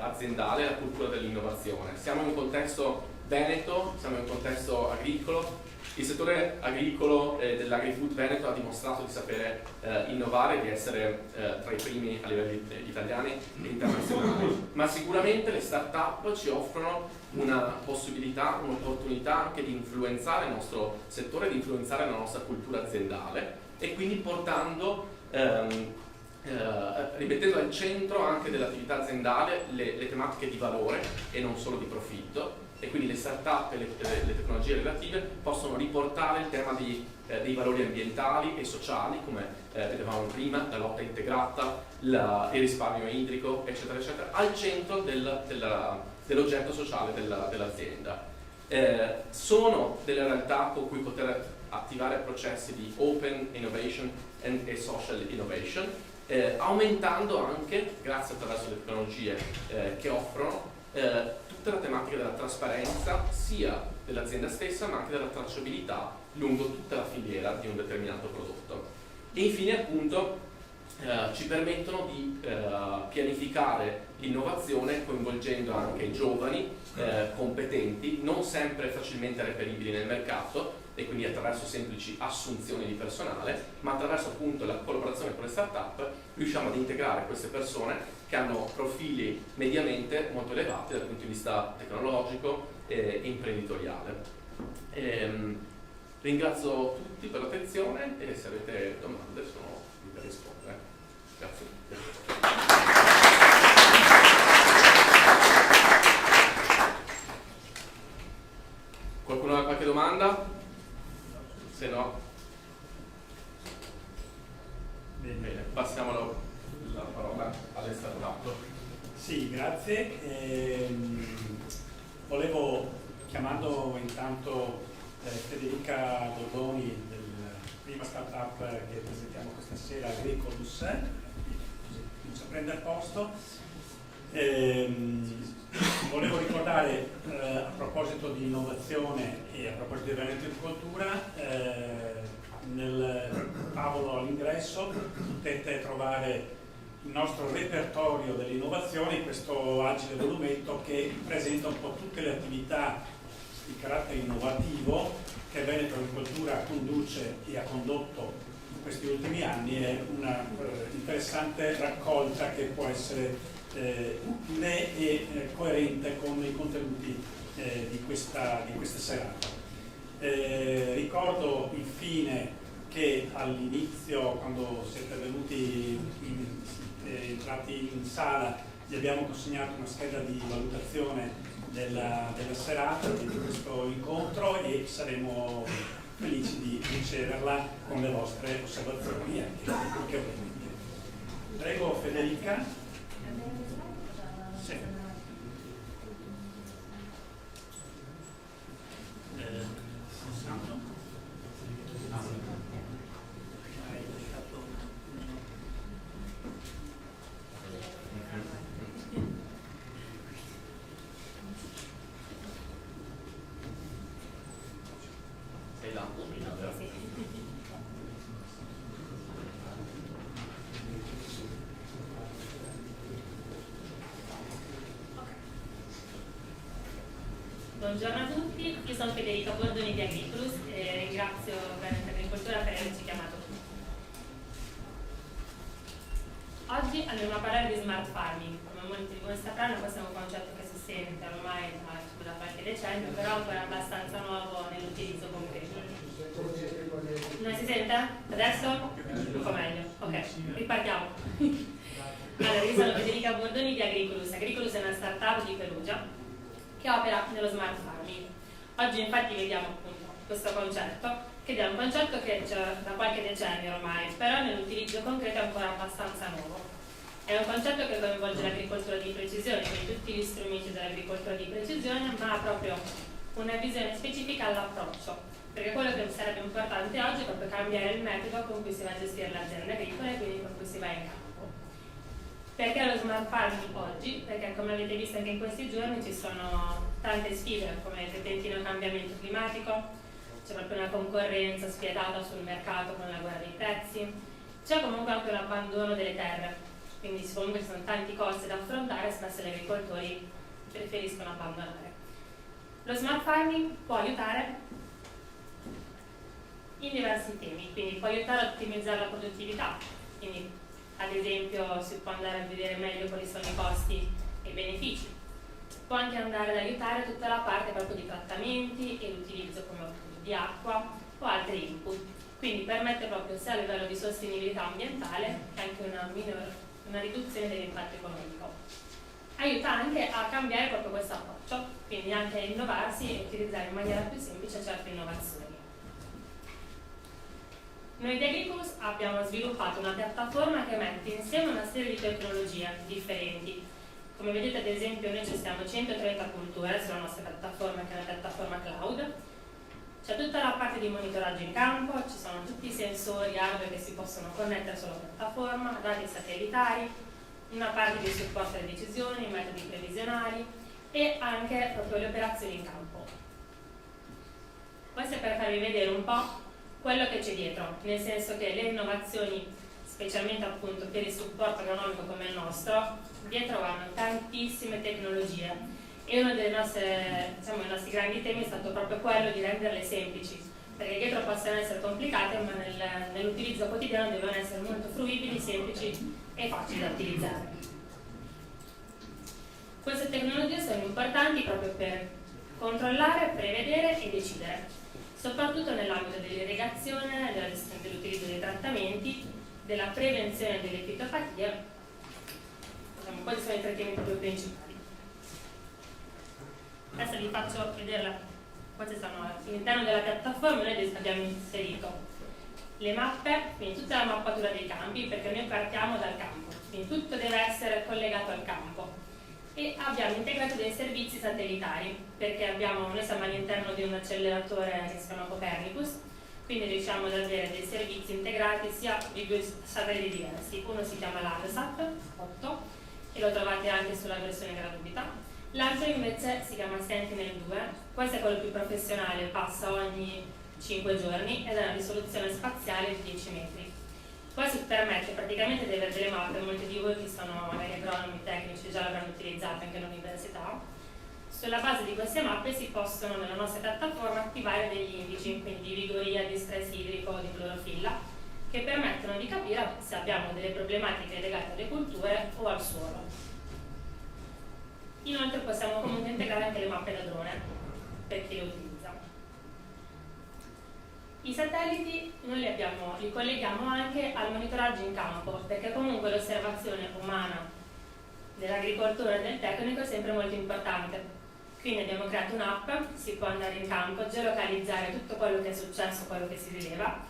aziendale e la cultura dell'innovazione. Siamo in un contesto veneto, siamo in un contesto agricolo. Il settore agricolo dell'agri-food veneto ha dimostrato di sapere innovare, di essere tra i primi a livelli italiani e internazionali, ma sicuramente le start-up ci offrono una possibilità, un'opportunità anche di influenzare il nostro settore, di influenzare la nostra cultura aziendale, e quindi rimettendo al centro anche dell'attività aziendale le tematiche di valore e non solo di profitto. E quindi le start-up e le tecnologie relative possono riportare il tema dei valori ambientali e sociali, come vedevamo prima, la lotta integrata, il risparmio idrico, eccetera, eccetera, al centro dell'oggetto sociale dell'azienda. Sono delle realtà con cui poter attivare processi di open innovation e social innovation, aumentando anche, grazie attraverso le tecnologie che offrono, tutta la tematica della trasparenza sia dell'azienda stessa ma anche della tracciabilità lungo tutta la filiera di un determinato prodotto. E infine appunto ci permettono di pianificare l'innovazione coinvolgendo anche giovani competenti, non sempre facilmente reperibili nel mercato, e quindi attraverso semplici assunzioni di personale, ma attraverso appunto la collaborazione con le start-up riusciamo ad integrare queste persone che hanno profili mediamente molto elevati dal punto di vista tecnologico e imprenditoriale. Ringrazio tutti per l'attenzione e se avete domande sono qui per rispondere. Grazie. Qualcuno ha qualche domanda? Se no, bene, passiamo la parola alle start-up. Sì, grazie. Volevo, chiamando intanto Federica Bordoni della prima start-up che presentiamo questa sera, Agricolus, così comincia a prendere posto. Volevo ricordare a proposito di innovazione e a proposito di Veneto Agricoltura, nel tavolo all'ingresso potete trovare il nostro repertorio dell'innovazione, questo agile volumetto che presenta un po' tutte le attività di carattere innovativo che Veneto Agricoltura conduce e ha condotto in questi ultimi anni. È una interessante raccolta che può essere utile e coerente con i contenuti di questa serata. Ricordo infine che all'inizio, quando siete venuti entrati in sala, vi abbiamo consegnato una scheda di valutazione della serata, di questo incontro, e saremo felici di riceverla con le vostre osservazioni anche ovviamente. Prego Federica. Sì. Buongiorno a tutti, io sono Federica Bordoni di Agricolus e ringrazio Veneto Agricoltura per averci chiamato qui. Oggi andremo a parlare di smart farming. Come molti di voi sapranno, questo è un concetto che si sente ormai da qualche decennio, però ancora abbastanza nuovo nell'utilizzo concreto. Non si sente? Adesso? Un po' meglio. Ok, ripartiamo. Allora, io sono Federica Bordoni di Agricolus. Agricolus è una startup di Perugia che opera nello smart farming. Oggi infatti vediamo appunto questo concetto, che è un concetto che c'è da qualche decennio ormai, però nell'utilizzo concreto è ancora abbastanza nuovo. È un concetto che coinvolge l'agricoltura di precisione, quindi tutti gli strumenti dell'agricoltura di precisione, ma ha proprio una visione specifica all'approccio, perché quello che sarebbe importante oggi è proprio cambiare il metodo con cui si va a gestire l'azienda agricola e quindi con cui si va in campo. Perché lo smart farming oggi? Perché come avete visto anche in questi giorni ci sono tante sfide, come il repentino cambiamento climatico, c'è proprio una concorrenza spietata sul mercato con la guerra dei prezzi, c'è comunque anche un abbandono delle terre, quindi comunque ci sono tanti costi da affrontare e spesso gli agricoltori preferiscono abbandonare. Lo smart farming può aiutare in diversi temi, quindi può aiutare ad ottimizzare la produttività, quindi ad esempio si può andare a vedere meglio quali sono i costi e i benefici. Può anche andare ad aiutare tutta la parte proprio di trattamenti e l'utilizzo come appunto di acqua o altri input. Quindi permette proprio sia a livello di sostenibilità ambientale che anche una riduzione dell'impatto economico. Aiuta anche a cambiare proprio questo approccio, quindi anche a innovarsi e utilizzare in maniera più semplice certe innovazioni. Noi di Agricolus abbiamo sviluppato una piattaforma che mette insieme una serie di tecnologie differenti. Come vedete ad esempio noi gestiamo 130 culture sulla nostra piattaforma, che è una piattaforma cloud. C'è tutta la parte di monitoraggio in campo, ci sono tutti i sensori hardware che si possono connettere sulla piattaforma, dati satellitari, una parte di supporto alle decisioni, metodi previsionali e anche proprio le operazioni in campo. Questo è per farvi vedere un po' quello che c'è dietro, nel senso che le innovazioni, specialmente appunto per il supporto agronomico come il nostro, dietro vanno tantissime tecnologie e uno dei nostri grandi temi è stato proprio quello di renderle semplici, perché dietro possono essere complicate, ma nell'utilizzo quotidiano devono essere molto fruibili, semplici e facili da utilizzare. Queste tecnologie sono importanti proprio per controllare, prevedere e decidere, soprattutto nell'ambito dell'irrigazione, della gestione dell'utilizzo dei trattamenti, della prevenzione delle fitopatie. Questi sono i tre temi proprio principali. Adesso vi faccio vedere queste sono all'interno della piattaforma. Noi abbiamo inserito le mappe, quindi tutta la mappatura dei campi, perché noi partiamo dal campo, quindi tutto deve essere collegato al campo. E abbiamo integrato dei servizi satellitari, perché noi siamo all'interno di un acceleratore che si chiama Copernicus, quindi riusciamo ad avere dei servizi integrati sia di due satelliti diversi. Uno si chiama Landsat 8 e lo trovate anche sulla versione gratuita, l'altro invece si chiama Sentinel-2, questo è quello più professionale, passa ogni 5 giorni ed è una risoluzione spaziale di 10 metri. Questo permette praticamente di avere delle mappe, molti di voi che sono magari agronomi tecnici già l'avranno utilizzate anche all'università. Sulla base di queste mappe si possono nella nostra piattaforma attivare degli indici, quindi di vigoria, di stress idrico, di clorofilla, che permettono di capire se abbiamo delle problematiche legate alle culture o al suolo. Inoltre possiamo comunque integrare anche le mappe da drone per chi le utilizza. I satelliti noi li colleghiamo anche al monitoraggio in campo, perché comunque l'osservazione umana dell'agricoltura e del tecnico è sempre molto importante. Quindi abbiamo creato un'app, si può andare in campo, geolocalizzare tutto quello che è successo, quello che si rileva,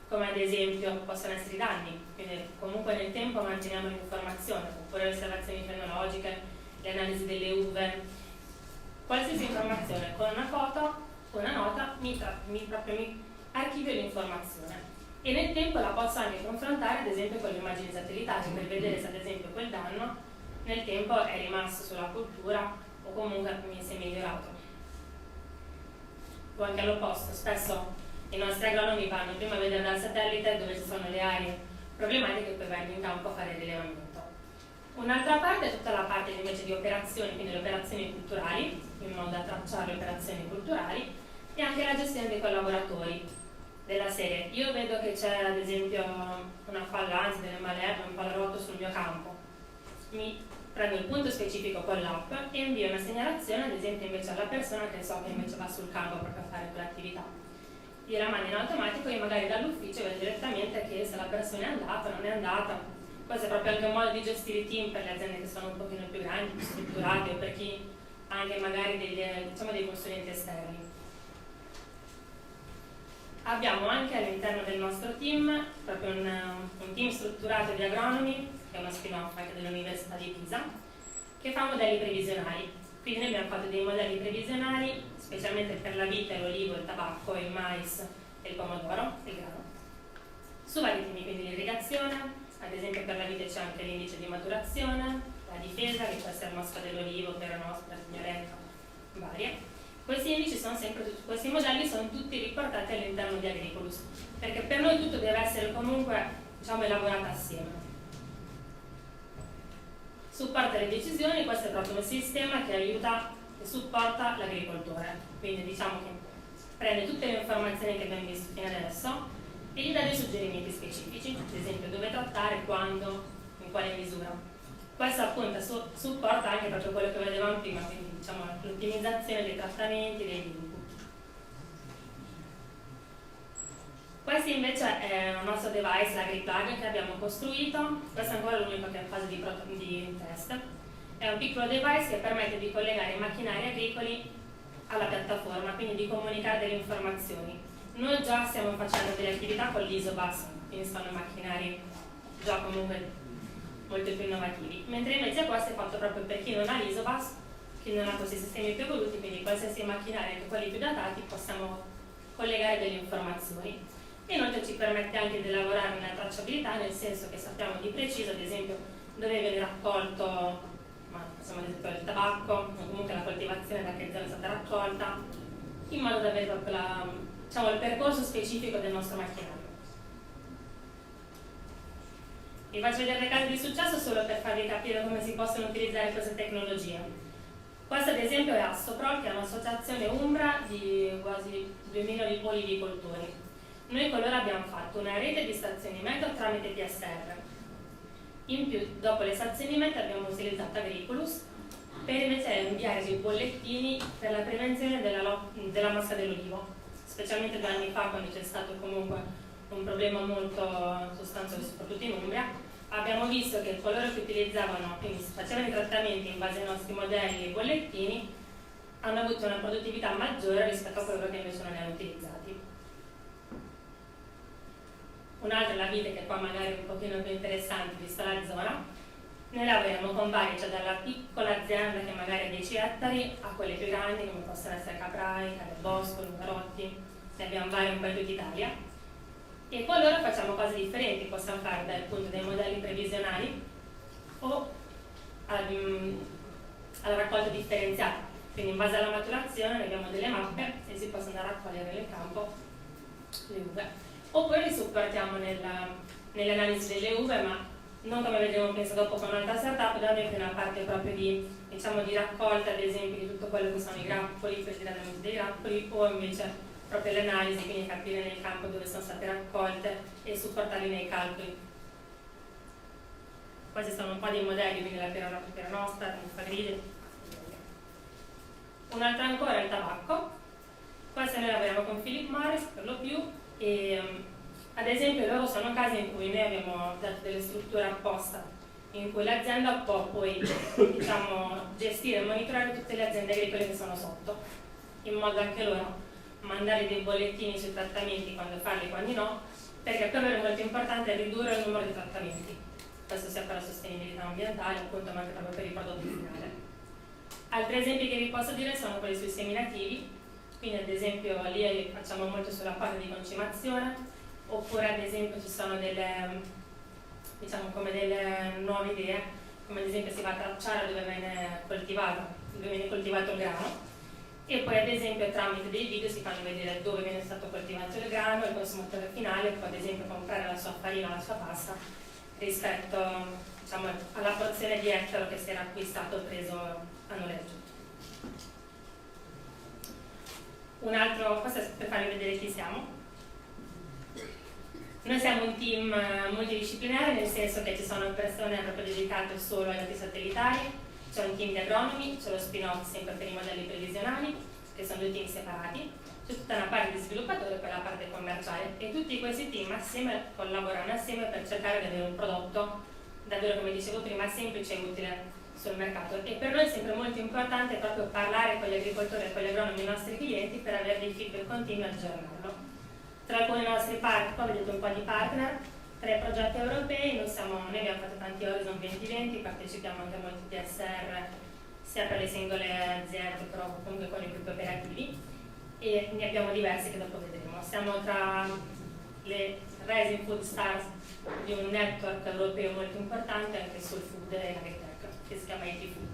come ad esempio possono essere i danni, quindi comunque nel tempo manteniamo l'informazione, oppure le osservazioni fenologiche, le analisi delle uve, qualsiasi informazione con una foto, con una nota, mi archivio l'informazione e nel tempo la posso anche confrontare ad esempio con le immagini satellitari per vedere se ad esempio quel danno nel tempo è rimasto sulla cultura o comunque mi si è migliorato. O anche all'opposto, spesso i nostri agronomi vanno prima a vedere dal satellite dove ci sono le aree problematiche e poi vanno in campo a fare il rilevamento. Un'altra parte è tutta la parte invece di operazioni, quindi le operazioni culturali, in modo da tracciare le operazioni culturali, e anche la gestione dei collaboratori della serie. Io vedo che c'è ad esempio una falla, anzi delle malerbe, un palrotto sul mio campo. Mi prendo il punto specifico con l'app e invio una segnalazione ad esempio invece alla persona che so che invece va sul campo proprio a fare quell'attività. Gliela mando in automatico e magari dall'ufficio vedo direttamente che se la persona è andata o non è andata. Questo è proprio anche un modo di gestire i team per le aziende che sono un pochino più grandi, più strutturate o per chi ha anche magari dei consulenti esterni. Abbiamo anche all'interno del nostro team proprio un team strutturato di agronomi, che è uno spin-off anche dell'Università di Pisa, che fa modelli previsionali. Quindi noi abbiamo fatto dei modelli previsionali, specialmente per la vite, l'olivo, il tabacco, il mais e il pomodoro, il grano, su vari temi, quindi l'irrigazione, ad esempio per la vite c'è anche l'indice di maturazione, la difesa, che può essere mosca dell'olivo, peronospora, signoretta, varie. Questi indici sono sempre, questi modelli sono tutti riportati all'interno di Agricolus, perché per noi tutto deve essere comunque, diciamo, elaborato assieme. Supporta le decisioni, questo è proprio un sistema che aiuta e supporta l'agricoltore, quindi diciamo che prende tutte le informazioni che abbiamo visto fino adesso e gli dà dei suggerimenti specifici, ad esempio dove trattare, quando, in quale misura. Questo appunto supporta anche proprio quello che vedevamo prima, quindi diciamo l'ottimizzazione dei trattamenti, degli input. Questo invece è un nostro device, l'AgriPlug, che abbiamo costruito. Questo è ancora l'unico che è in fase di test. È un piccolo device che permette di collegare i macchinari agricoli alla piattaforma, quindi di comunicare delle informazioni. Noi già stiamo facendo delle attività con l'ISOBUS, quindi sono macchinari già comunque molto più innovativi, mentre invece questo è fatto proprio per chi non ha l'ISOBUS, chi non ha questi sistemi più evoluti, quindi qualsiasi macchinari, anche quelli più datati, possiamo collegare delle informazioni. E inoltre ci permette anche di lavorare nella tracciabilità, nel senso che sappiamo di preciso, ad esempio, dove viene raccolto, ad esempio il tabacco, o comunque la coltivazione da che zona è stata raccolta, in modo da avere proprio il percorso specifico del nostro macchinario. Vi faccio vedere dei casi di successo solo per farvi capire come si possono utilizzare queste tecnologie. Questo ad esempio è Assoprol, che è un'associazione umbra di quasi 2000 olivicoltori. Noi con loro abbiamo fatto una rete di stazioni meteo tramite PSR. In più, dopo le stazioni meteo abbiamo utilizzato Agricolus per invece inviare dei bollettini per la prevenzione della mosca dell'olivo, specialmente 2 anni fa, quando c'è stato comunque un problema molto sostanzioso, soprattutto in Umbria. Abbiamo visto che coloro che utilizzavano, quindi facevano i trattamenti in base ai nostri modelli e bollettini, hanno avuto una produttività maggiore rispetto a coloro che invece non li hanno utilizzati. Un'altra è la vite, che qua magari è un pochino più interessante vista la zona. Noi lavoriamo con vari, cioè dalla piccola azienda che magari ha 10 ettari a quelle più grandi come possono essere Caprai, Calebosco, Lungarotti, ne abbiamo vari un po' in tutta Italia. E con loro facciamo cose differenti, possiamo fare appunto dei modelli previsionali o alla raccolta differenziata, quindi in base alla maturazione noi abbiamo delle mappe e si possono andare a raccogliere nel campo le uve. Oppure li supportiamo nelle analisi delle uve, ma non come vedremo penso dopo con un'altra startup, da noi una parte proprio di raccolta ad esempio di tutto quello che sono i grappoli, per il trattamento dei grappoli, o invece proprio le analisi, quindi capire nel campo dove sono state raccolte e supportarli nei calcoli. Questi sono un po' dei modelli, quindi la peronospora, la muffa grigia. Un'altra ancora è il tabacco. Questo noi lavoriamo con Philip Morris per lo più, E, ad esempio loro sono casi in cui noi abbiamo dato delle strutture apposta in cui l'azienda può poi gestire e monitorare tutte le aziende agricole che sono sotto, in modo anche loro mandare dei bollettini sui trattamenti, quando farli e quando no, perché per loro è molto importante ridurre il numero di trattamenti, questo sia per la sostenibilità ambientale appunto, ma anche proprio per il prodotto finale. Altri esempi che vi posso dire sono quelli sui seminativi, quindi ad esempio lì facciamo molto sulla parte di concimazione, oppure ad esempio ci sono delle nuove idee, come ad esempio si va a tracciare dove viene coltivato il grano, e poi ad esempio tramite dei video si fanno vedere dove viene stato coltivato il grano, il consumatore finale può ad esempio comprare la sua farina o la sua pasta rispetto alla porzione di ettaro che si era acquistato o preso a noleggio. Un altro, questo è per farvi vedere chi siamo. Noi siamo un team multidisciplinare, nel senso che ci sono persone proprio dedicate solo ai dati satellitari, c'è un team di agronomi, c'è lo spin-off sempre per i modelli previsionali, che sono due team separati, c'è tutta una parte di sviluppatore e poi la parte commerciale, e tutti questi team assieme collaborano assieme per cercare di avere un prodotto davvero, come dicevo prima, semplice e utile sul mercato. E per noi è sempre molto importante proprio parlare con gli agricoltori e con gli agronomi, i nostri clienti, per avere dei feedback continui e aggiornarlo. Tra alcuni nostri partner, qua vedete un po' di partner, 3 progetti europei, noi abbiamo fatto tanti Horizon 2020, partecipiamo anche a molti TSR, sia per le singole aziende, però comunque con i gruppi operativi, e ne abbiamo diversi che dopo vedremo. Siamo tra le Rising Food Stars di un network europeo molto importante anche sul food e l'agritech, che si chiama IT Food.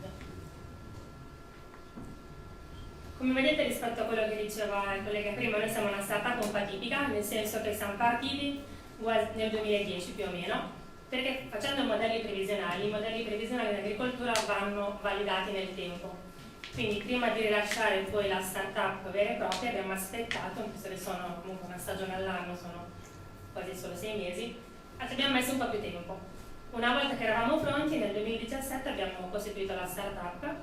Come vedete, rispetto a quello che diceva il collega prima, noi siamo una startup un po' atipica, nel senso che siamo partiti nel 2010 più o meno, perché facendo modelli previsionali, i modelli previsionali in agricoltura vanno validati nel tempo. Quindi prima di rilasciare poi la startup vera e propria abbiamo aspettato, visto che sono comunque una stagione all'anno, sono quasi solo 6 mesi, abbiamo messo un po' più tempo. Una volta che eravamo pronti, nel 2017 abbiamo costituito la startup,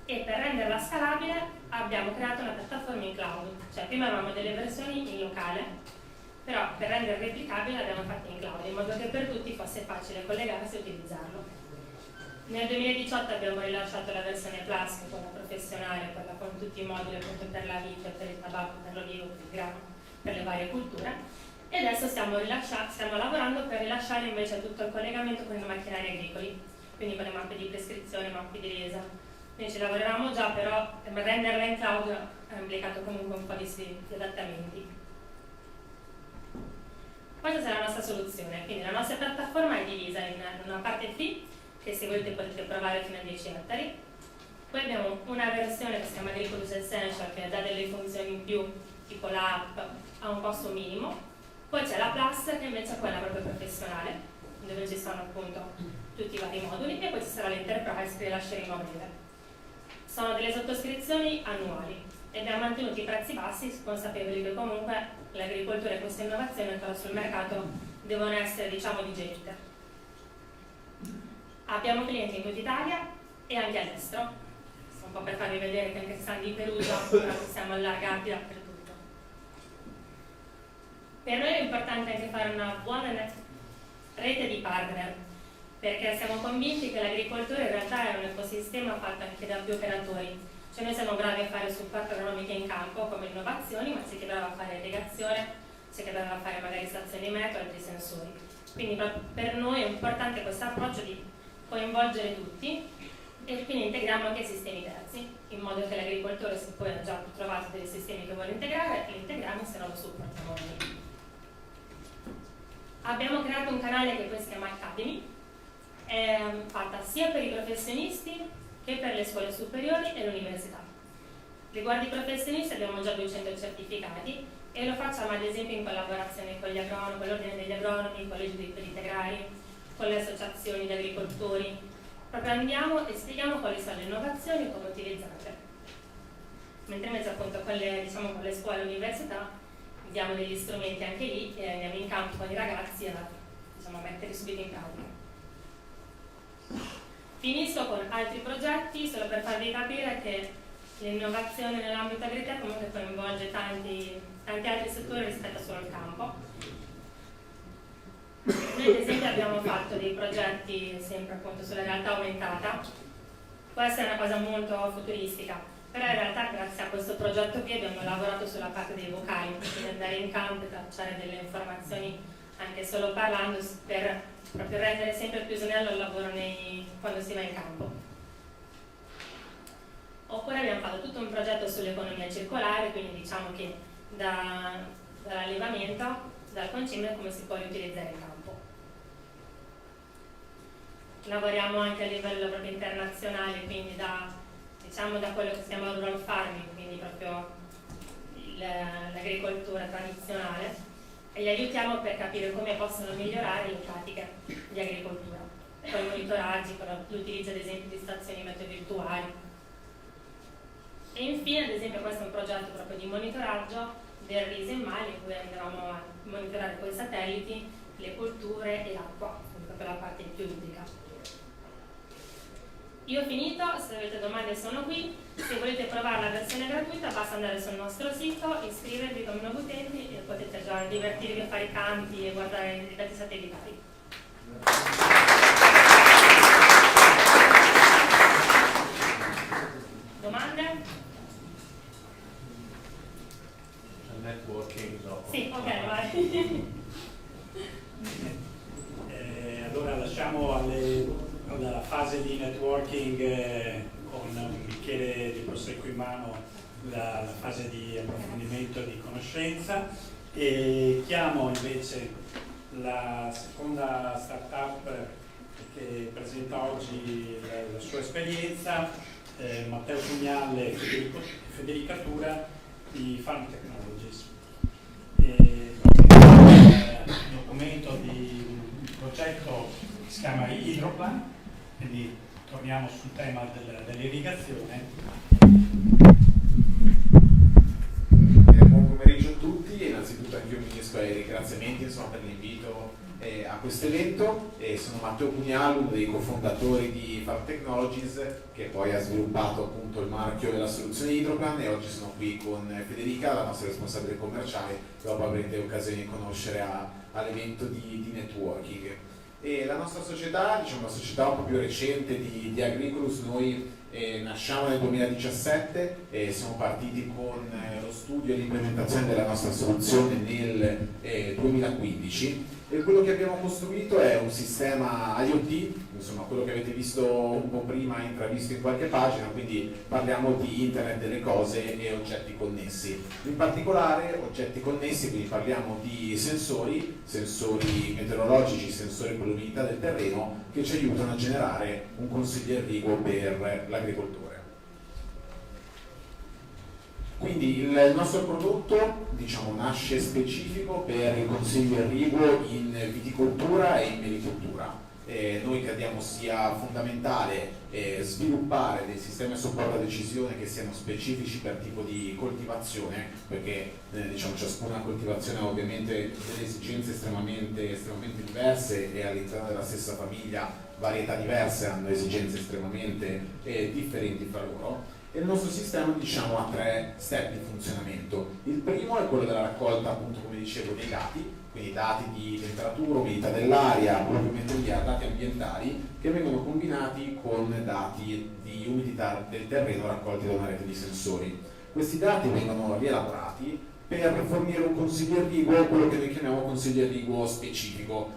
e per renderla scalabile abbiamo creato una piattaforma in cloud, cioè prima avevamo delle versioni in locale, però per rendere replicabile l'abbiamo fatta in cloud, in modo che per tutti fosse facile collegarsi e utilizzarlo. Nel 2018 abbiamo rilasciato la versione Plus, che è quella professionale, quella con tutti i moduli appunto per la vite, per il tabacco, per l'olivo, per il grano, per le varie culture, e adesso stiamo lavorando per rilasciare invece tutto il collegamento con i macchinari agricoli, quindi con le mappe di prescrizione, mappe di resa. Noi ci lavoravamo già, però per renderla in cloud ha implicato comunque un po' di adattamenti. Questa sarà la nostra soluzione, quindi la nostra piattaforma è divisa in una parte free, che se volete potete provare fino a 10 ettari, poi abbiamo una versione che si chiama Agricultus Essential, che dà delle funzioni in più, tipo l'app, a un costo minimo, poi c'è la Plus, che invece è quella proprio professionale, dove ci sono appunto tutti i vari moduli, e poi ci sarà l'Enterprise che rilasceremo a breve. Sono delle sottoscrizioni annuali e abbiamo mantenuto i prezzi bassi, consapevoli che comunque l'agricoltura e queste innovazioni ancora sul mercato devono essere, digerite. Abbiamo clienti in tutta Italia e anche all'estero, un po' per farvi vedere che anche stando in Perugia siamo allargati dappertutto. Per noi è importante anche fare una buona rete di partner, perché siamo convinti che l'agricoltura in realtà è un ecosistema fatto anche da più operatori. Cioè noi siamo bravi a fare supporto agronomico in campo come innovazioni, ma c'è chi è bravo a fare irrigazione, c'è chi è bravo a fare magari stazioni meteo e altri sensori. Quindi per noi è importante questo approccio di coinvolgere tutti, e quindi integriamo anche sistemi terzi, in modo che l'agricoltore, se poi ha già trovato dei sistemi che vuole integrare, li integriamo, se no lo supportiamo noi. Abbiamo creato un canale che poi si chiama Academy, è fatta sia per i professionisti che per le scuole superiori e l'università. Riguardo i professionisti abbiamo già 200 certificati e lo facciamo ad esempio in collaborazione con gli agronomi, con l'ordine degli agronomi, il collegio dei integrali, con le associazioni di agricoltori. Proprio andiamo e spieghiamo quali sono le innovazioni e come utilizzarle. Mentre invece appunto con le scuole e l'università diamo degli strumenti anche lì e andiamo in campo con i ragazzi a metterli subito in pratica. Finisco con altri progetti, solo per farvi capire che l'innovazione nell'ambito agricolo comunque coinvolge tanti altri settori rispetto solo al campo. Noi ad esempio abbiamo fatto dei progetti sempre appunto sulla realtà aumentata, può essere una cosa molto futuristica, però in realtà grazie a questo progetto qui abbiamo lavorato sulla parte dei vocali, quindi andare in campo e tracciare delle informazioni anche solo parlando per proprio rendere sempre più snello il lavoro quando si va in campo. Oppure abbiamo fatto tutto un progetto sull'economia circolare, quindi diciamo che dall'allevamento, dal concime, come si può riutilizzare in campo. Lavoriamo anche a livello proprio internazionale, quindi da quello che si chiama rural farming, quindi proprio l'agricoltura tradizionale, e li aiutiamo per capire come possono migliorare le pratiche di agricoltura, con i monitoraggi, con l'utilizzo ad esempio di stazioni meteo virtuali. E infine ad esempio questo è un progetto proprio di monitoraggio del riso in mare, in cui andavamo a monitorare con i satelliti le colture e l'acqua, quindi proprio la parte più idrica. Io ho finito, se avete domande sono qui, se volete provare la versione gratuita basta andare sul nostro sito, iscrivervi come nuovi utenti e potete già divertirvi a fare i campi e guardare i dati satellitari. Domande? Networking dopo. Sì, ok, vai. Allora lasciamo alla fase di networking con un bicchiere di prosecco in mano la fase di approfondimento di conoscenza e chiamo invece la seconda startup che presenta oggi la sua esperienza, Matteo Cugnalle e Federica Tura di Farm Technologies. Un documento di un progetto che si chiama Hydroplan, quindi torniamo sul tema dell'irrigazione. Buon pomeriggio a tutti, innanzitutto anche io mi unisco ai ringraziamenti per l'invito a questo evento. Sono Matteo Cugnalle, uno dei cofondatori di Farm Technologies, che poi ha sviluppato appunto il marchio della soluzione Hydroplan, e oggi sono qui con Federica, la nostra responsabile commerciale, che dopo avrete occasione di conoscere all'evento di networking. E la nostra società, diciamo una società un po' più recente di Agricolus, noi nasciamo nel 2017 e siamo partiti con lo studio e l'implementazione della nostra soluzione nel 2015, e quello che abbiamo costruito è un sistema IoT, insomma quello che avete visto un po' prima, intravisto in qualche pagina, quindi parliamo di Internet delle cose e oggetti connessi. In particolare oggetti connessi, quindi parliamo di sensori meteorologici, sensori per l'umidità del terreno, che ci aiutano a generare un consiglio irriguo per l'agricoltore. Quindi il nostro prodotto, diciamo, nasce specifico per il consiglio irriguo in viticoltura e in melicoltura. Noi crediamo sia fondamentale sviluppare dei sistemi a supporto a decisione che siano specifici per tipo di coltivazione, perché diciamo, ciascuna coltivazione ha ovviamente delle esigenze estremamente diverse, e all'interno della stessa famiglia varietà diverse hanno esigenze estremamente differenti fra loro. E il nostro sistema, diciamo, ha 3 step di funzionamento. Il primo è quello della raccolta, appunto, come dicevo, dei dati, quindi dati di temperatura, umidità dell'aria, pluviometria, dati ambientali, che vengono combinati con dati di umidità del terreno raccolti da una rete di sensori. Questi dati vengono rielaborati per fornire un consiglio irriguo, quello che noi chiamiamo consiglio irriguo specifico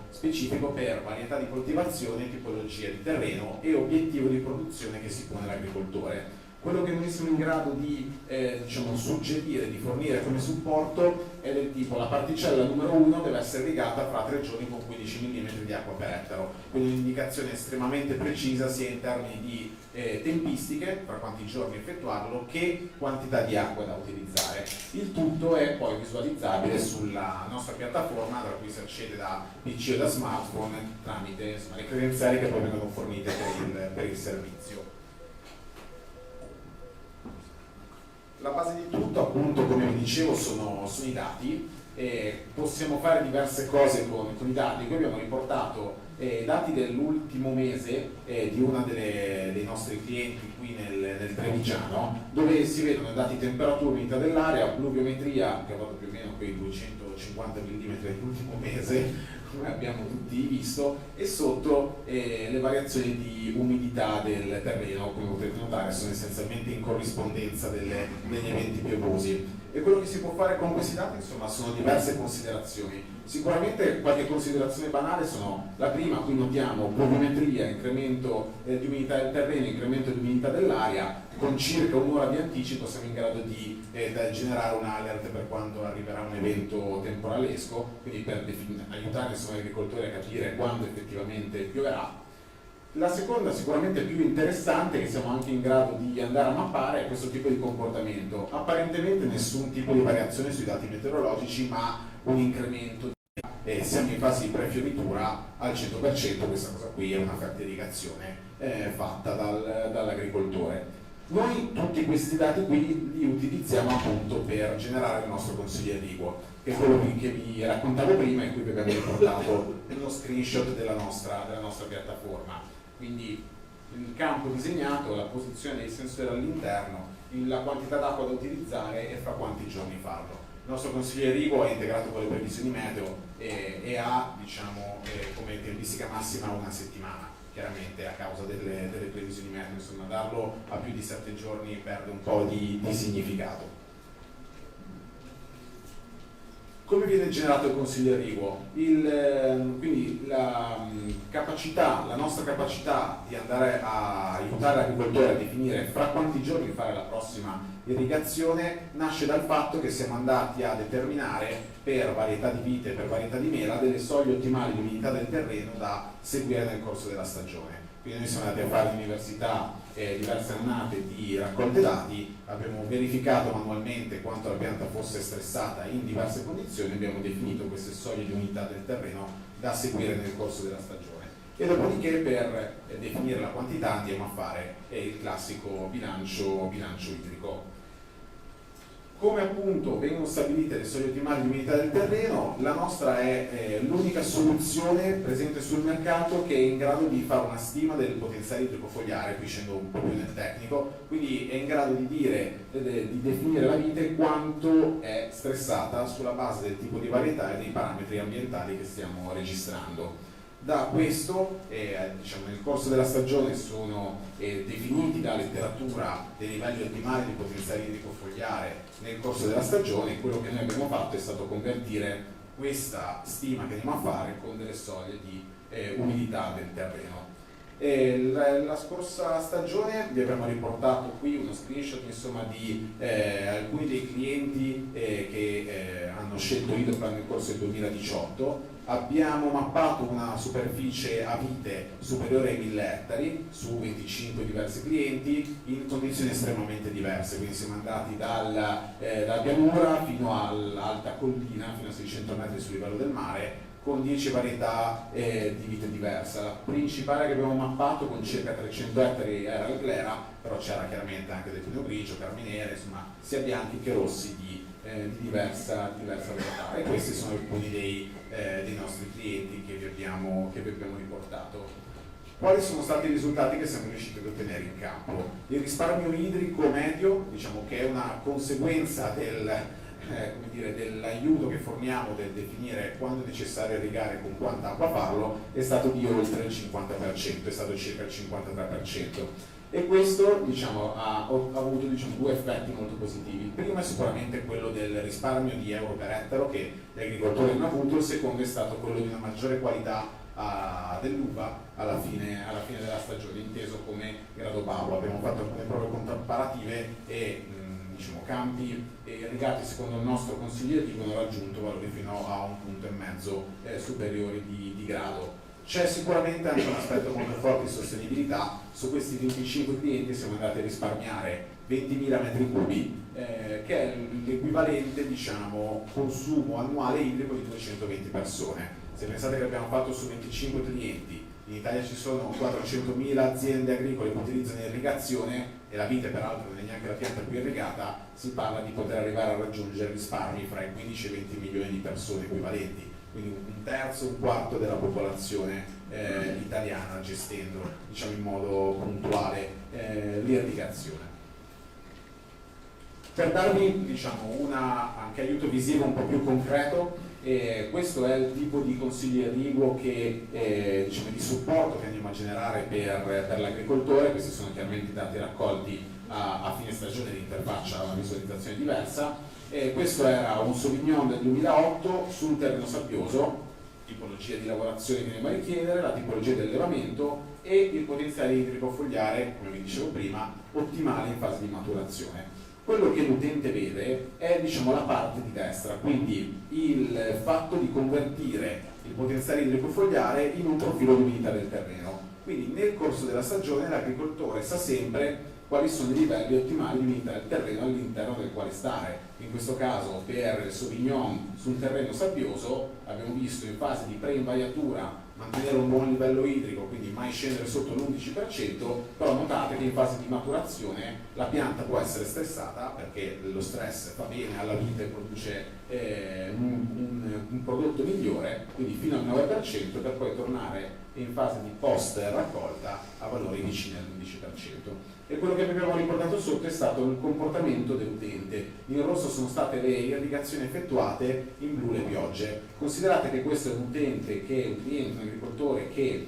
per varietà di coltivazione, tipologia di terreno e obiettivo di produzione che si pone l'agricoltore. Quello che noi siamo in grado di diciamo, suggerire, di fornire come supporto è del tipo: la particella numero 1 deve essere irrigata fra 3 giorni con 15 mm di acqua per ettaro, quindi un'indicazione estremamente precisa sia in termini di tempistiche, fra quanti giorni effettuarlo, che quantità di acqua da utilizzare. Il tutto è poi visualizzabile sulla nostra piattaforma, da cui si accede da PC o da smartphone tramite le credenziali che poi vengono fornite per il servizio. La base di tutto, appunto, come vi dicevo, sono i dati. possiamo fare diverse cose con i dati. Qui abbiamo riportato dati dell'ultimo mese di una dei nostri clienti qui nel Trevigiano, dove si vedono i dati temperatura, umidità dell'aria, pluviometria, che ha fatto più o meno quei 250 mm nell'ultimo mese, come abbiamo tutti visto, e sotto le variazioni di umidità del terreno, come potete notare sono essenzialmente in corrispondenza degli eventi piovosi. E quello che si può fare con questi dati, insomma, sono diverse considerazioni. Sicuramente qualche considerazione banale sono: la prima, qui notiamo pluviometria, incremento di umidità del terreno, incremento di umidità dell'aria, con circa un'ora di anticipo siamo in grado di generare un alert per quando arriverà un evento temporalesco, quindi per aiutare insomma, gli agricoltori a capire quando effettivamente pioverà. La seconda, sicuramente più interessante, che siamo anche in grado di andare a mappare, è questo tipo di comportamento. Apparentemente nessun tipo di variazione sui dati meteorologici, ma un incremento. Siamo in fase di prefioritura al 100%, questa cosa qui è una fertilizazione fatta dall'agricoltore. Noi tutti questi dati qui li utilizziamo appunto per generare il nostro consiglio irriguo, che è quello che vi raccontavo prima e qui vi abbiamo riportato uno screenshot della nostra piattaforma. Quindi il campo disegnato, la posizione dei sensori all'interno, la quantità d'acqua da utilizzare e fra quanti giorni farlo. Il nostro consiglio irriguo è integrato con le previsioni meteo e ha, diciamo, come tempistica massima una settimana. Chiaramente a causa delle previsioni meteo, insomma, darlo a più di 7 giorni perde un po' di significato. Come viene generato il consiglio irriguo? Quindi la nostra capacità di andare a aiutare l'agricoltore a definire fra quanti giorni fare la prossima irrigazione nasce dal fatto che siamo andati a determinare per varietà di vite e per varietà di mela delle soglie ottimali di umidità del terreno da seguire nel corso della stagione. Quindi noi siamo andati a fare all'università diverse annate di raccolte dati, abbiamo verificato manualmente quanto la pianta fosse stressata in diverse condizioni, abbiamo definito queste soglie di umidità del terreno da seguire nel corso della stagione. E dopodiché per definire la quantità andiamo a fare il classico bilancio idrico. Come appunto vengono stabilite le soglie ottimali di umidità del terreno, la nostra è l'unica soluzione presente sul mercato che è in grado di fare una stima del potenziale idrico fogliare, qui scendo un po' più nel tecnico, quindi è in grado di dire, di definire la vite quanto è stressata sulla base del tipo di varietà e dei parametri ambientali che stiamo registrando. Da questo, diciamo, nel corso della stagione sono definiti dalla letteratura dei livelli ottimali di potenziale idrico fogliare nel corso della stagione. Quello che noi abbiamo fatto è stato convertire questa stima che andiamo a fare con delle soglie di umidità del terreno. La scorsa stagione vi abbiamo riportato qui uno screenshot insomma, di alcuni dei clienti che hanno scelto Idroplan nel corso del 2018. Abbiamo mappato una superficie a vite superiore ai 1000 ettari su 25 diversi clienti in condizioni estremamente diverse, quindi siamo andati dalla pianura fino all'alta collina, fino a 600 metri sul livello del mare, con 10 varietà di vite diverse. La principale che abbiamo mappato con circa 300 ettari era la glera, però c'era chiaramente anche del pino grigio, carminere, insomma sia bianchi che rossi di diversa varietà, e questi sono alcuni dei nostri clienti che vi abbiamo riportato. Quali sono stati i risultati che siamo riusciti ad ottenere in campo? Il risparmio idrico medio, diciamo che è una conseguenza dell'aiuto che forniamo del definire quando è necessario irrigare e con quanta acqua farlo, è stato di oltre il 50%, è stato circa il 53%. E questo diciamo, ha avuto due effetti molto positivi. Il primo è sicuramente quello del risparmio di euro per ettaro che gli agricoltori hanno avuto, il secondo è stato quello di una maggiore qualità dell'uva alla fine della stagione, inteso come grado Bauer. Abbiamo fatto alcune prove comparative e campi irrigati secondo il nostro consiglio irriguo hanno raggiunto valori fino a 1,5 punti superiori di grado. C'è sicuramente anche un aspetto molto forte di sostenibilità. Su questi 25 clienti siamo andati a risparmiare 20.000 metri cubi, che è l'equivalente consumo annuale idrico di 220 persone. Se pensate che abbiamo fatto su 25 clienti, in Italia ci sono 400.000 aziende agricole che utilizzano irrigazione, e la vite peraltro non è neanche la pianta più irrigata, si parla di poter arrivare a raggiungere risparmi fra i 15 e i 20 milioni di persone equivalenti, quindi un terzo, un quarto della popolazione italiana, gestendo, diciamo, in modo puntuale l'irrigazione. Per darvi, diciamo, anche aiuto visivo un po' più concreto, questo è il tipo di consiglio irriguo diciamo, di supporto che andiamo a generare per l'agricoltore. Questi sono chiaramente i dati raccolti a fine stagione di interfaccia a una visualizzazione diversa. Questo era un Sauvignon del 2008 su un terreno sabbioso, tipologia di lavorazione che andiamo a richiedere, la tipologia di allevamento e il potenziale idrico fogliare, come vi dicevo prima, ottimale in fase di maturazione. Quello che l'utente vede è, diciamo, la parte di destra, quindi il fatto di convertire il potenziale idrico fogliare in un profilo di umidità del terreno. Quindi nel corso della stagione l'agricoltore sa sempre quali sono i livelli ottimali di umidità del terreno all'interno del quale stare. In questo caso per il Sauvignon su un terreno sabbioso abbiamo visto in fase di pre-invaiatura mantenere un buon livello idrico, quindi mai scendere sotto l'11%, però notate che in fase di maturazione la pianta può essere stressata perché lo stress fa bene alla vite e produce un prodotto migliore, quindi fino al 9%, per poi tornare in fase di post raccolta a valori vicini all'11%. E quello che abbiamo riportato sotto è stato il comportamento dell'utente. In rosso sono state le irrigazioni effettuate, in blu le piogge. Considerate che questo è un utente, un agricoltore che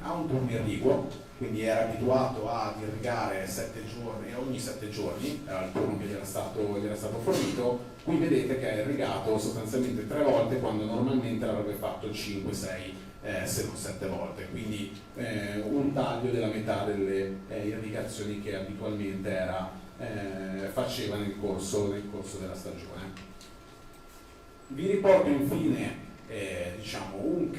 ha un turno irriguo, quindi era abituato ad irrigare 7 giorni, ogni 7 giorni, era il turno che gli era stato fornito. Qui vedete che ha irrigato sostanzialmente 3 volte quando normalmente l'avrebbe fatto 5, 6, se non 7 volte, quindi un taglio della metà delle irrigazioni che abitualmente faceva nel corso della stagione. Vi riporto infine diciamo un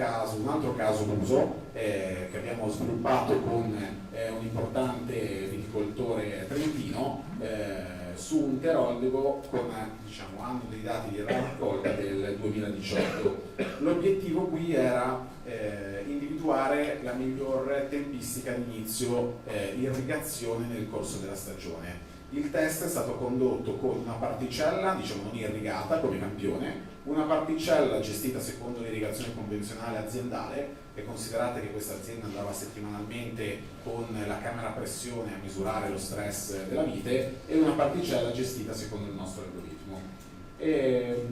altro caso d'uso che abbiamo sviluppato con un importante viticoltore trentino su un teroldego con, diciamo, hanno dei dati di raccolta del 2018. L'obiettivo qui era individuare la miglior tempistica di inizio irrigazione nel corso della stagione. Il test è stato condotto con una particella, diciamo, non irrigata come campione, una particella gestita secondo l'irrigazione convenzionale aziendale, e considerate che questa azienda andava settimanalmente con la camera a pressione a misurare lo stress della vite, e una particella gestita secondo il nostro algoritmo.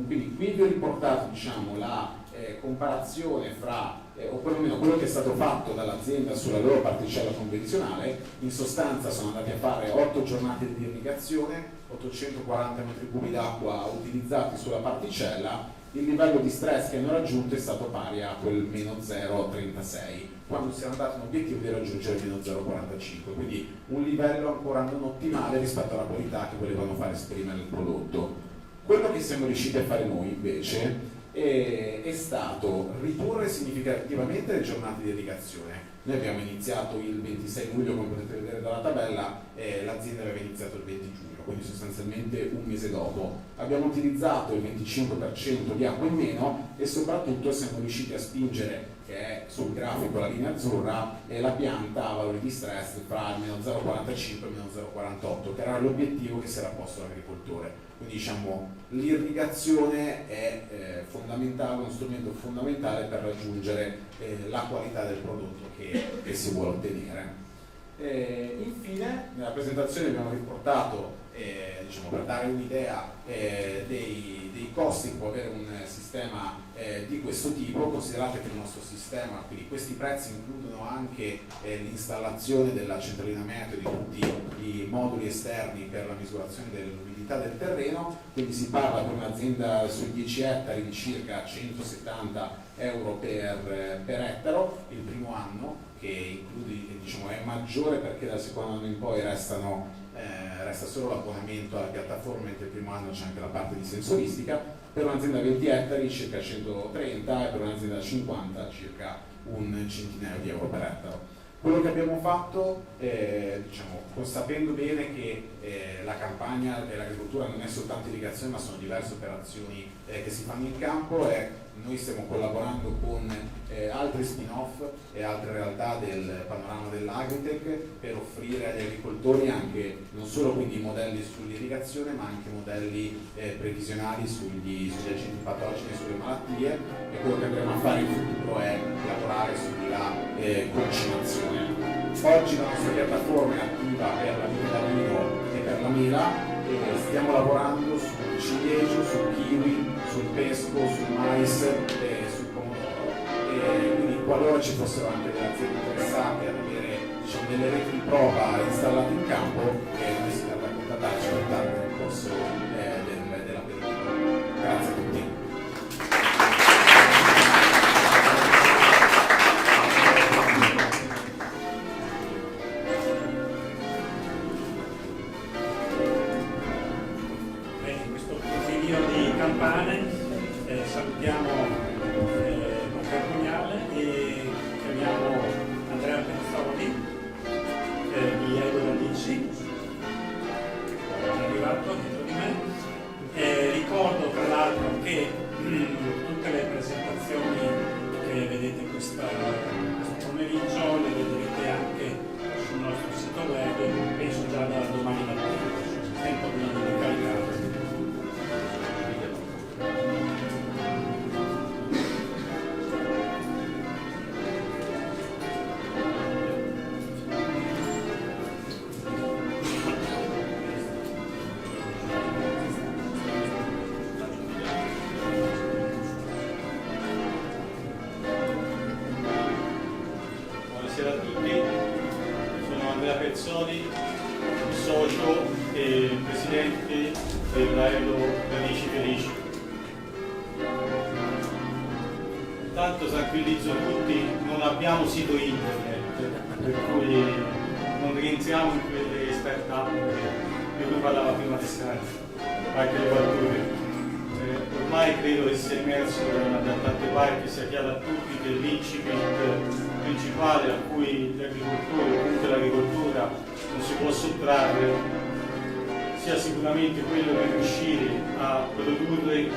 Quindi qui vi ho riportato, diciamo, la comparazione fra o perlomeno quello che è stato fatto dall'azienda sulla loro particella convenzionale. In sostanza sono andati a fare 8 giornate di irrigazione, 840 metri cubi d'acqua utilizzati sulla particella. Il livello di stress che hanno raggiunto è stato pari a quel meno 0,36, quando si era dato un obiettivo di raggiungere meno 0,45, quindi un livello ancora non ottimale rispetto alla qualità che volevano far esprimere il prodotto. Quello che siamo riusciti a fare noi invece è stato ridurre significativamente le giornate di irrigazione. Noi abbiamo iniziato il 26 luglio, come potete vedere dalla tabella, l'azienda aveva iniziato il 20 giugno, quindi sostanzialmente un mese dopo. Abbiamo utilizzato il 25% di acqua in meno e soprattutto siamo riusciti a spingere, che è sul grafico la linea azzurra, la pianta a valori di stress fra il meno 0,45 e il meno 0,48, che era l'obiettivo che si era posto l'agricoltore. Quindi, diciamo, l'irrigazione è fondamentale, uno strumento fondamentale per raggiungere la qualità del prodotto che si vuole ottenere. Infine, nella presentazione abbiamo riportato, diciamo, per dare un'idea dei costi che può avere un sistema di questo tipo. Considerate che il nostro sistema, quindi questi prezzi includono anche l'installazione della centralina meteo, di tutti i moduli esterni per la misurazione dell'umidità del terreno, quindi si parla per un'azienda sui 10 ettari di circa 170 euro per ettaro il primo anno, che include, diciamo, è maggiore perché dal secondo anno in poi resta solo l'abbonamento alla piattaforma, mentre il primo anno c'è anche la parte di sensoristica. Per un'azienda a 20 ettari circa 130 e per un'azienda a 50 circa un centinaio di euro per ettaro. Quello che abbiamo fatto, diciamo, sapendo bene che la campagna dell'agricoltura non è soltanto irrigazione, ma sono diverse operazioni che si fanno in campo, è noi stiamo collaborando con altri spin-off e altre realtà del panorama dell'agritech per offrire agli agricoltori anche non solo quindi modelli sull'irrigazione ma anche modelli previsionali sugli agenti patogeni e sulle malattie, e quello che andremo a fare in futuro è lavorare sulla concimazione. Oggi la nostra piattaforma è attiva per la vite da vino e per la mela e stiamo lavorando sul ciliegio, sul kiwi, sul pesco, sul mais e sul pomodoro, e quindi qualora ci fossero anche delle aziende interessate ad avere delle reti di prova installate in campo, noi si tratta di contattarci per dare nel corso dell'aperitivo. Grazie a tutti. Salutiamo Luca Pugnale e chiamiamo Andrea Pezzoli di Edo Radici, è arrivato dietro di me. Ricordo tra l'altro che tutte le presentazioni che vedete questo pomeriggio le vedrete anche sul nostro sito web, penso già da domani mattina, tempo di caricare. Buonasera a tutti, sono Andrea Pezzoli, socio e presidente dell'Aedo Radici Felici. Intanto tranquillizzo tutti, non abbiamo sito internet, per cui non rientriamo in quelle start-up di cui parlava prima di Scarpa, anche le battute. Ormai credo che sia emerso da tante parti, sia chiaro a tutti che l'incipit principale a cui gli agricoltori o comunque l'agricoltura non si può sottrarre sia sicuramente quello di riuscire a produrre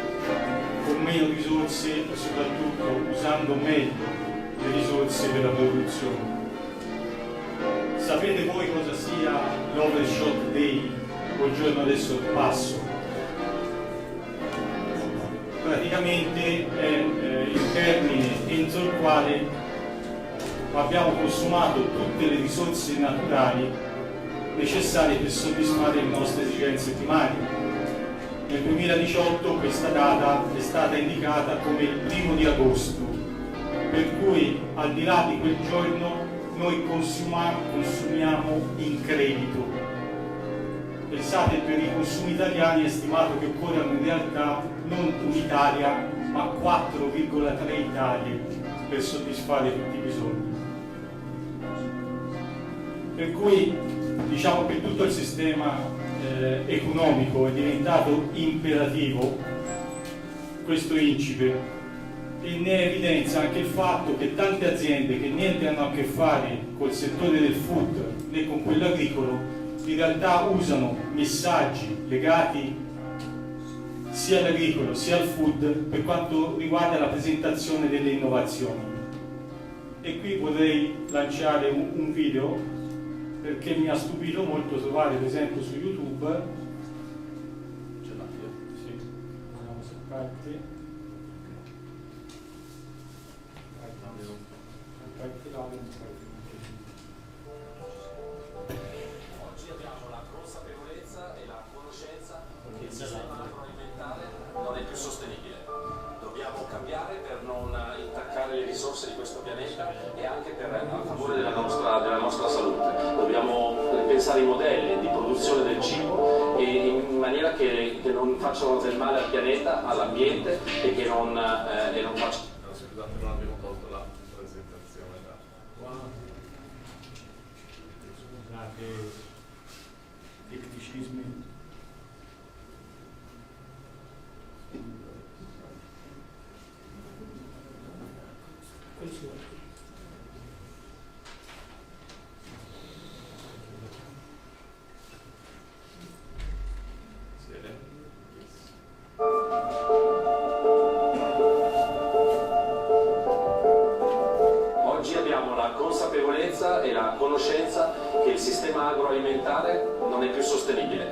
con meno risorse e soprattutto usando meglio le risorse per la produzione. Sapete voi cosa sia l'Overshot Day o il giorno del sorpasso? Praticamente è il termine entro il quale abbiamo consumato tutte le risorse naturali necessarie per soddisfare le nostre esigenze primarie. Nel 2018 questa data è stata indicata come il 1° di agosto, per cui al di là di quel giorno noi consumiamo in credito. Pensate, per i consumi italiani è stimato che occorrano in realtà non un'Italia ma 4,3 Italie per soddisfare tutti i bisogni. Per cui diciamo che tutto il sistema economico è diventato imperativo, questo incipit, e ne evidenzia anche il fatto che tante aziende che niente hanno a che fare col settore del food né con quello agricolo in realtà usano messaggi legati sia all'agricolo sia al food per quanto riguarda la presentazione delle innovazioni. E qui vorrei lanciare un video perché mi ha stupito molto trovare per esempio su YouTube. Ce l'ho io? Sì, vediamo se parte. Oggi abbiamo la consapevolezza e la conoscenza che il sistema agroalimentare non è più sostenibile. Dobbiamo cambiare per non intaccare le risorse di questo pianeta e anche a favore della nostra salute. Dobbiamo pensare i modelli di produzione del cibo in maniera che non facciano del male al pianeta, all'ambiente e che non facciano. Scusate, non abbiamo tolto la presentazione da qua. Scusate, tecnicismi. consapevolezza e la conoscenza che il sistema agroalimentare non è più sostenibile.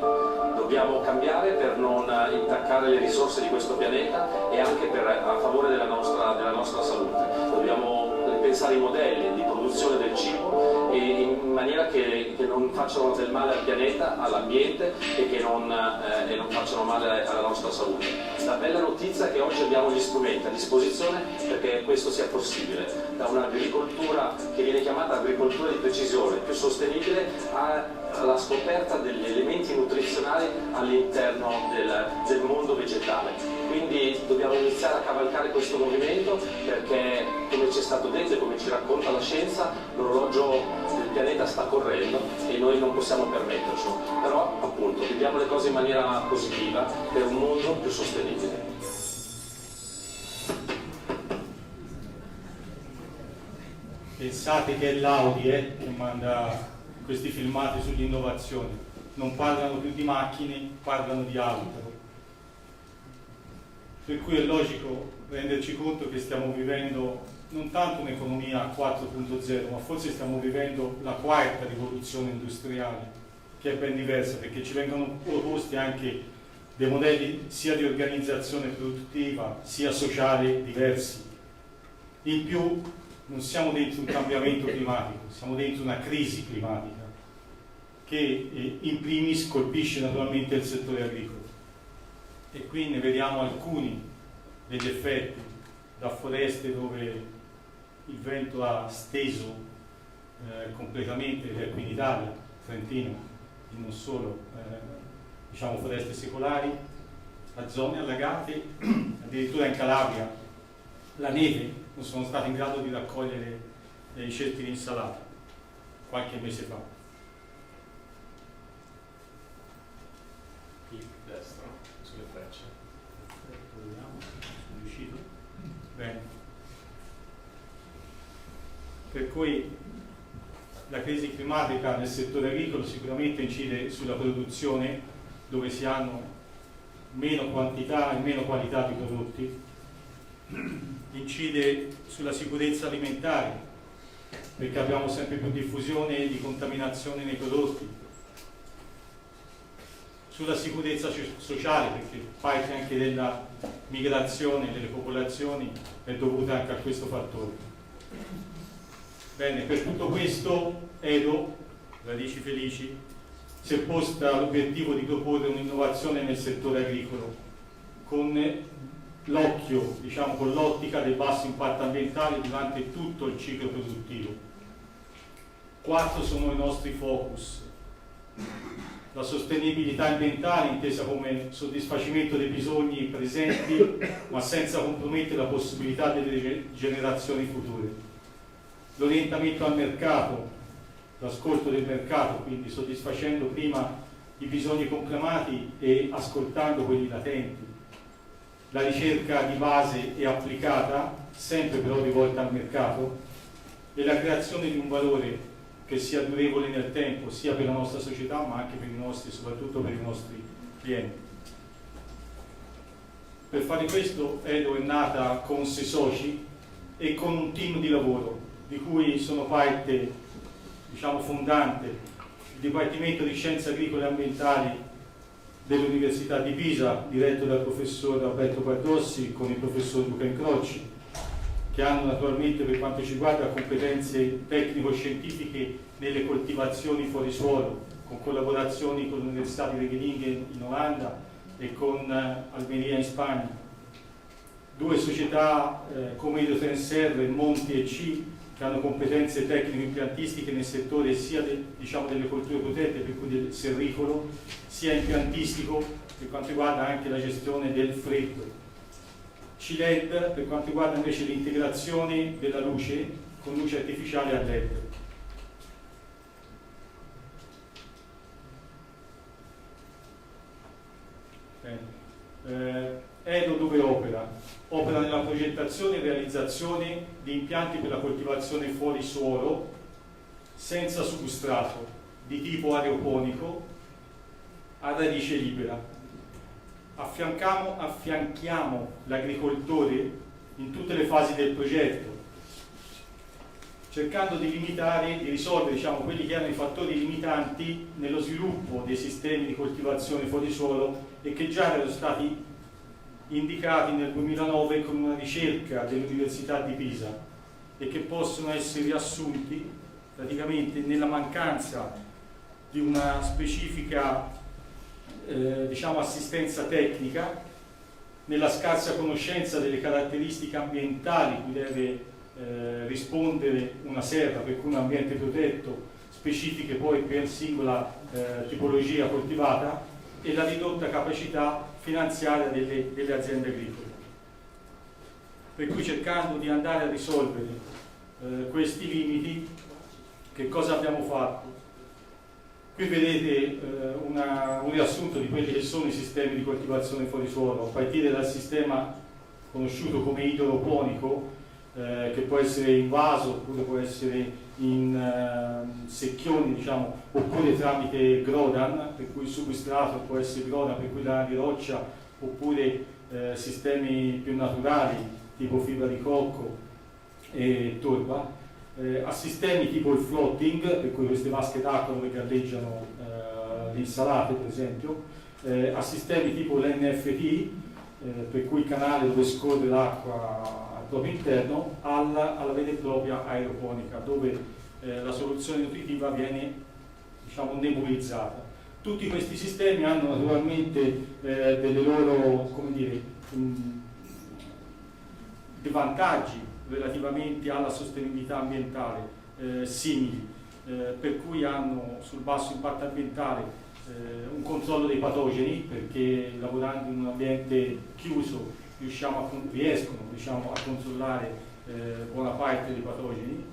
Dobbiamo cambiare per non intaccare le risorse di questo pianeta e anche a favore della nostra salute. Dobbiamo ripensare i modelli di produzione del cibo in maniera che non facciano del male al pianeta, all'ambiente e che non facciano male alla nostra salute. La bella notizia è che oggi abbiamo gli strumenti a disposizione perché questo sia possibile, da un'agricoltura che viene chiamata agricoltura di precisione, più sostenibile, alla scoperta degli elementi nutrizionali all'interno del mondo vegetale. Quindi dobbiamo iniziare a cavalcare questo movimento perché, come ci è stato detto e come ci racconta la scienza, l'orologio del pianeta sta correndo e noi non possiamo permettercelo. Però, appunto, viviamo le cose in maniera positiva per un mondo più sostenibile. Pensate che è l'Audi che manda questi filmati sull'innovazione, non parlano più di macchine, parlano di auto. Per cui è logico renderci conto che stiamo vivendo non tanto un'economia 4.0, ma forse stiamo vivendo la quarta rivoluzione industriale, che è ben diversa, perché ci vengono proposti anche dei modelli sia di organizzazione produttiva, sia sociale diversi. In più non siamo dentro un cambiamento climatico, siamo dentro una crisi climatica che in primis colpisce naturalmente il settore agricolo. E qui ne vediamo alcuni degli effetti, da foreste dove il vento ha steso completamente, ed è qui in Italia, Trentino, e non solo, diciamo foreste secolari, a zone allagate, addirittura in Calabria la neve non sono stati in grado di raccogliere i cerchi di insalata qualche mese fa. Qui destra, sulle frecce. Vediamo, sono riuscito? Bene. Per cui la crisi climatica nel settore agricolo sicuramente incide sulla produzione, dove si hanno meno quantità e meno qualità di prodotti, incide sulla sicurezza alimentare, perché abbiamo sempre più diffusione di contaminazione nei prodotti, sulla sicurezza sociale, perché parte anche della migrazione delle popolazioni è dovuta anche a questo fattore. Bene, per tutto questo Edo, Radici Felici, si è posta l'obiettivo di proporre un'innovazione nel settore agricolo con l'occhio, diciamo con l'ottica del basso impatto ambientale durante tutto il ciclo produttivo. 4 sono i nostri focus: la sostenibilità ambientale intesa come soddisfacimento dei bisogni presenti ma senza compromettere la possibilità delle generazioni future, l'orientamento al mercato, l'ascolto del mercato, quindi soddisfacendo prima i bisogni conclamati e ascoltando quelli latenti, la ricerca di base e applicata, sempre però rivolta al mercato, e la creazione di un valore che sia durevole nel tempo, sia per la nostra società ma anche per i nostri, soprattutto per i nostri clienti. Per fare questo Edo è nata con 6 soci e con un team di lavoro di cui sono parte, diciamo, fondante il Dipartimento di Scienze Agricole e Ambientali dell'Università di Pisa, diretto dal professor Alberto Guardossi con il professor Luca Incroci, che hanno naturalmente, per quanto ci riguarda, competenze tecnico-scientifiche nelle coltivazioni fuori suolo, con collaborazioni con l'Università di Wageningen in Olanda e con Almeria in Spagna. 2 società come Hydrotrenser, Monti e C, che hanno competenze tecnico-impiantistiche nel settore sia diciamo delle colture protette, per cui del serricolo, sia impiantistico per quanto riguarda anche la gestione del freddo. C-LED per quanto riguarda invece l'integrazione della luce con luce artificiale a LED. Edo dove opera? Opera nella progettazione e realizzazione di impianti per la coltivazione fuori suolo senza substrato di tipo aeroponico a radice libera. Affianchiamo l'agricoltore in tutte le fasi del progetto. cercando di limitare, di risolvere quelli che erano i fattori limitanti nello sviluppo dei sistemi di coltivazione fuori suolo e che già erano stati indicati nel 2009 con una ricerca dell'Università di Pisa e che possono essere riassunti praticamente nella mancanza di una specifica assistenza tecnica, nella scarsa conoscenza delle caratteristiche ambientali cui deve rispondere una serra, per cui un ambiente protetto, specifiche poi per singola tipologia coltivata, e la ridotta capacità finanziaria delle aziende agricole. Per cui, cercando di andare a risolvere questi limiti, che cosa abbiamo fatto? Qui vedete un riassunto di quelli che sono i sistemi di coltivazione fuori suolo, a partire dal sistema conosciuto come idroponico, che può essere in vaso oppure può essere in secchioni, oppure tramite Grodan, per cui il substrato può essere Grodan, per cui lana di roccia, oppure sistemi più naturali tipo fibra di cocco e torba, a sistemi tipo il floating, per cui queste vasche d'acqua dove galleggiano le insalate per esempio, a sistemi tipo l'NFT, per cui il canale dove scorre l'acqua al proprio interno, alla vera e propria aeroponica, dove la soluzione nutritiva viene nebulizzata. Tutti questi sistemi hanno naturalmente delle loro, dei vantaggi relativamente alla sostenibilità ambientale simili, per cui hanno sul basso impatto ambientale un controllo dei patogeni, perché lavorando in un ambiente chiuso riescono a controllare buona parte dei patogeni,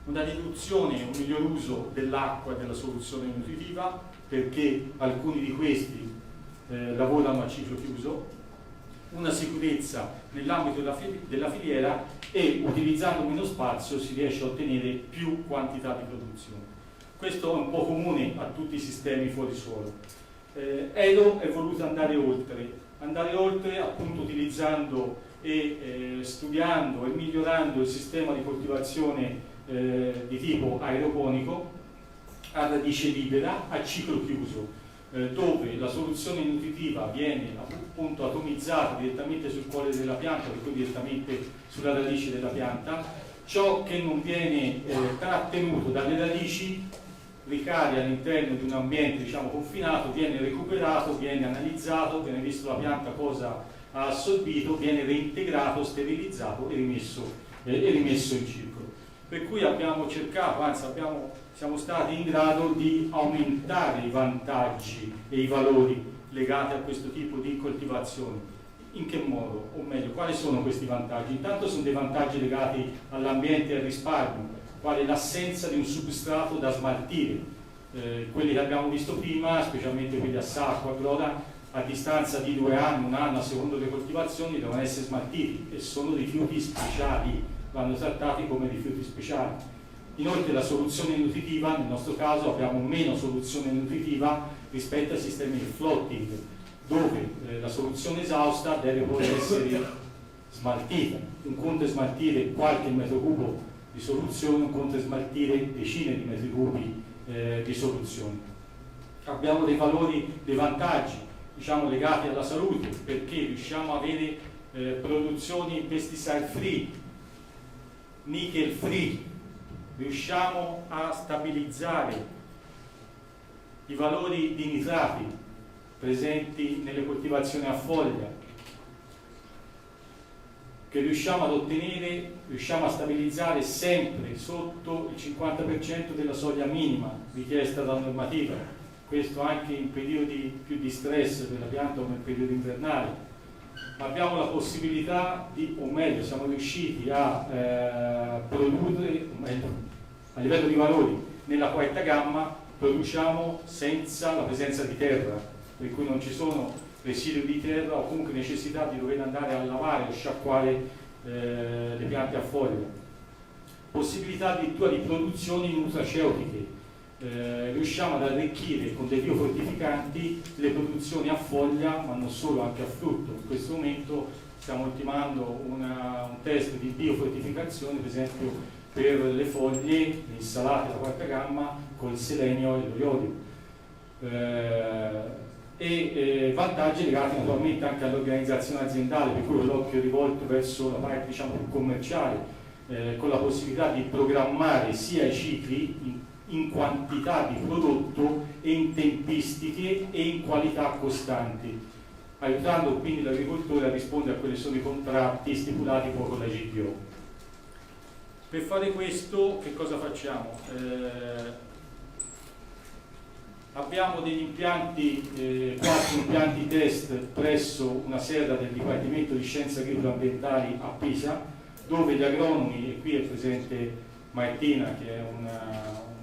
una riduzione, un miglior uso dell'acqua e della soluzione nutritiva, perché alcuni di questi lavorano a ciclo chiuso, una sicurezza nell'ambito della filiera, e utilizzando meno spazio si riesce a ottenere più quantità di produzione. Questo è un po' comune a tutti i sistemi fuori suolo. Edo è voluto andare oltre appunto utilizzando e studiando e migliorando il sistema di coltivazione di tipo aeroponico a radice libera, a ciclo chiuso, dove la soluzione nutritiva viene appunto atomizzata direttamente sul cuore della pianta, per cui direttamente sulla radice della pianta. Ciò che non viene trattenuto dalle radici ricade all'interno di un ambiente confinato, viene recuperato, viene analizzato, viene visto la pianta cosa ha assorbito, viene reintegrato, sterilizzato e rimesso in circolo. Per cui abbiamo cercato, anzi siamo stati in grado di aumentare i vantaggi e i valori legati a questo tipo di coltivazione. In che modo? O meglio, quali sono questi vantaggi? Intanto sono dei vantaggi legati all'ambiente e al risparmio, quale l'assenza di un substrato da smaltire. Quelli che abbiamo visto prima, specialmente quelli a sacco, a groda, a distanza di 2 anni, 1 anno a seconda delle coltivazioni, devono essere smaltiti e sono rifiuti speciali, vanno trattati come rifiuti speciali. Inoltre la soluzione nutritiva, nel nostro caso abbiamo meno soluzione nutritiva rispetto ai sistemi di floating, dove la soluzione esausta deve poi essere smaltita. Un conto è smaltire qualche metro cubo di soluzione, un conto è smaltire decine di metri cubi di soluzione. Abbiamo dei valori, dei vantaggi legati alla salute, perché riusciamo a avere produzioni pesticide free, nickel free, riusciamo a stabilizzare i valori di nitrati presenti nelle coltivazioni a foglia, che riusciamo ad ottenere, riusciamo a stabilizzare sempre sotto il 50% della soglia minima richiesta dalla normativa, questo anche in periodi più di stress per la pianta come in periodi invernali. Ma abbiamo la possibilità di, o meglio, siamo riusciti a produrre, a livello di valori, nella quarta gamma produciamo senza la presenza di terra, per cui non ci sono residui di terra o comunque necessità di dover andare a lavare o sciacquare le piante a foglia. Possibilità addirittura di produzioni nutraceutiche, riusciamo ad arricchire con dei biofortificanti le produzioni a foglia, ma non solo, anche a frutto. In questo momento stiamo ultimando un test di biofortificazione, per esempio per le foglie, le insalate da quarta gamma con il selenio e l'iodio. E vantaggi legati naturalmente anche all'organizzazione aziendale, per cui l'occhio è rivolto verso la parte, diciamo, più commerciale, con la possibilità di programmare sia i cicli in quantità di prodotto e in tempistiche e in qualità costanti, aiutando quindi l'agricoltore a rispondere a quelli che sono i contratti stipulati poi con la GPO. Per fare questo che cosa facciamo? Abbiamo degli impianti, 4 impianti test presso una sede del Dipartimento di Scienze Agricole e Ambientali a Pisa, dove gli agronomi, e qui è presente Martina che è un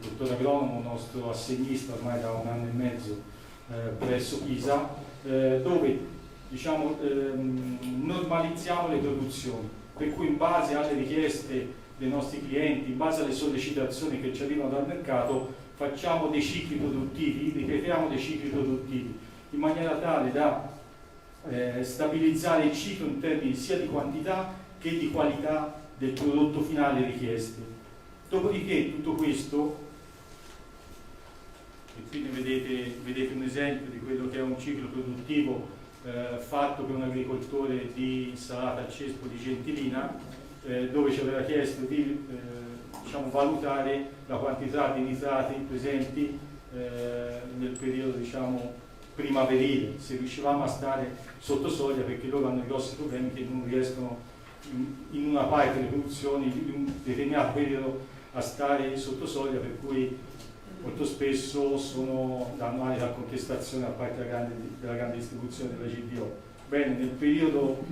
dottore agronomo, nostro assegnista ormai da 1 anno e mezzo presso Pisa, dove diciamo, normalizziamo le produzioni, per cui in base alle richieste dei nostri clienti, in base alle sollecitazioni che ci arrivano dal mercato, facciamo dei cicli produttivi, ripetiamo dei cicli produttivi in maniera tale da stabilizzare il ciclo in termini sia di quantità che di qualità del prodotto finale richiesto. Dopodiché tutto questo, e quindi vedete un esempio di quello che è un ciclo produttivo fatto per un agricoltore di insalata al cespo di Gentilina, dove ci aveva chiesto di diciamo, valutare la quantità di nitrati presenti nel periodo diciamo, primaverile, se riuscivamo a stare sotto soglia, perché loro hanno grossi problemi che non riescono in una parte delle produzioni in un determinato periodo a stare sotto soglia, per cui molto spesso danno aria alla contestazione da parte della grande distribuzione della GDO. Bene, nel periodo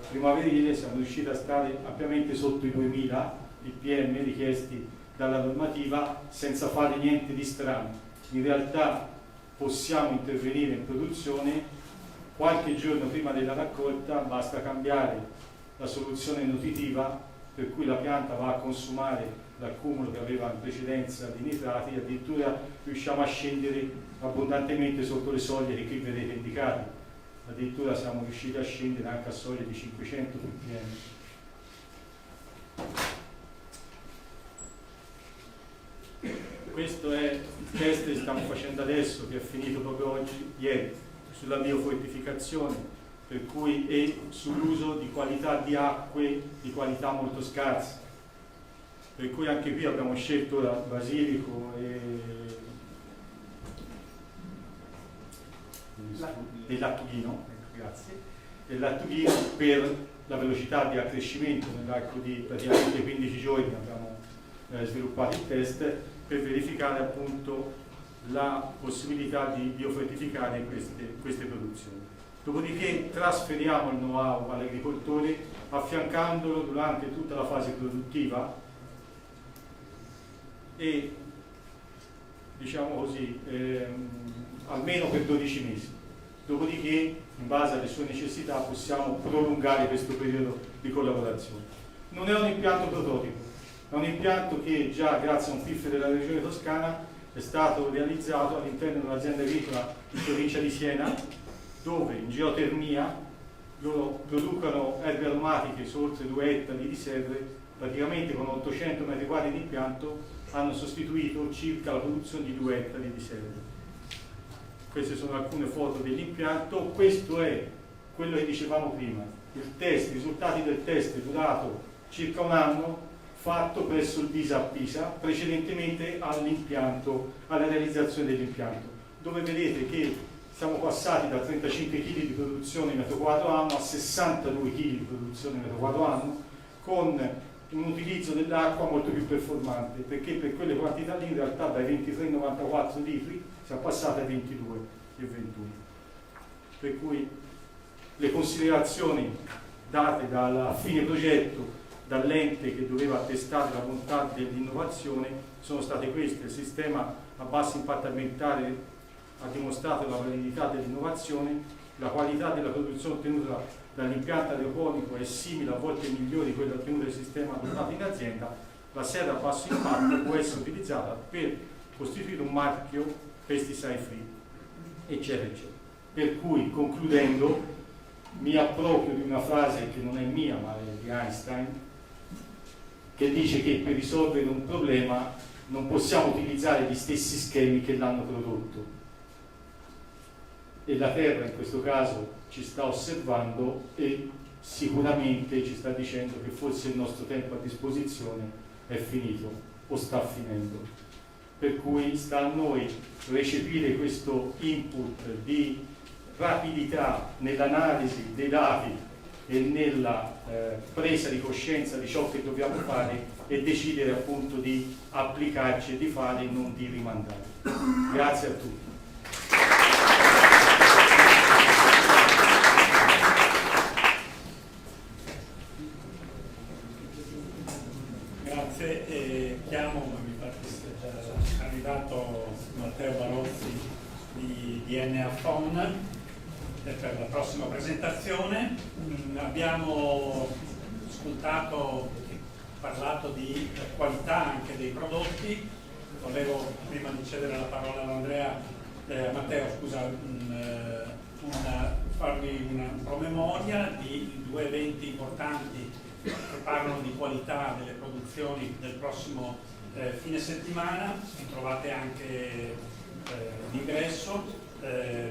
primaverile siamo riusciti a stare ampiamente sotto i 2000 ppm richiesti dalla normativa senza fare niente di strano. In realtà possiamo intervenire in produzione qualche giorno prima della raccolta, basta cambiare la soluzione nutritiva per cui la pianta va a consumare l'accumulo che aveva in precedenza di nitrati, e addirittura riusciamo a scendere abbondantemente sotto le soglie che qui vedete indicate. Addirittura siamo riusciti a scendere anche a soglie di 500 ppm. Questo è il test che stiamo facendo adesso, che è finito proprio oggi, ieri, sulla biofortificazione, per cui è sull'uso di qualità di acque di qualità molto scarse. Per cui anche qui abbiamo scelto basilico e lattughino, grazie, e lattughino per la velocità di accrescimento. Nell'arco di praticamente 15 giorni abbiamo sviluppato il test per verificare appunto la possibilità di biofortificare queste produzioni. Dopodiché trasferiamo il know-how all'agricoltore affiancandolo durante tutta la fase produttiva e diciamo così almeno per 12 mesi. Dopodiché, in base alle sue necessità, possiamo prolungare questo periodo di collaborazione. Non è un impianto prototipo, è un impianto che già grazie a un PIF della Regione Toscana è stato realizzato all'interno di un'azienda agricola in provincia di Siena, dove in geotermia loro producono erbe aromatiche su oltre 2 ettari di serre, praticamente con 800 metri quadri di impianto hanno sostituito circa la produzione di 2 ettari di serre. Queste sono alcune foto dell'impianto. Questo è quello che dicevamo prima, il risultati del test è durato circa 1 anno, fatto presso il BISA a Pisa, precedentemente all'impianto, alla realizzazione dell'impianto, dove vedete che siamo passati da 35 kg di produzione metro quadro anno a 62 kg di produzione metro quadro anno, con un utilizzo dell'acqua molto più performante, perché per quelle quantità lì in realtà dai 23,94 litri siamo passati a 22 e 21. Per cui le considerazioni date dal fine progetto, dall'ente che doveva attestare la bontà dell'innovazione, sono state queste. Il sistema a basso impatto ambientale ha dimostrato la validità dell'innovazione, la qualità della produzione ottenuta dall'impianto aeroponico è simile, a volte migliore di quella ottenuta dal sistema adottato in azienda. La serra a basso impatto può essere utilizzata per costituire un marchio pesticide free, eccetera eccetera. Per cui, concludendo, mi approprio di una frase che non è mia ma è di Einstein, che dice che per risolvere un problema non possiamo utilizzare gli stessi schemi che l'hanno prodotto, e la Terra in questo caso ci sta osservando e sicuramente ci sta dicendo che forse il nostro tempo a disposizione è finito o sta finendo, per cui sta a noi recepire questo input di rapidità nell'analisi dei dati e nella presa di coscienza di ciò che dobbiamo fare e decidere appunto di applicarci e di fare e non di rimandare. Grazie a tutti. Grazie, chiamo, mi pare che sia già arrivato Matteo Barozzi di DNA Phone per la prossima presentazione. Abbiamo ascoltato, parlato di qualità anche dei prodotti. Volevo, prima di cedere la parola ad Matteo, scusa, farvi una promemoria di due eventi importanti che parlano di qualità delle produzioni del prossimo fine settimana. Trovate anche l'ingresso.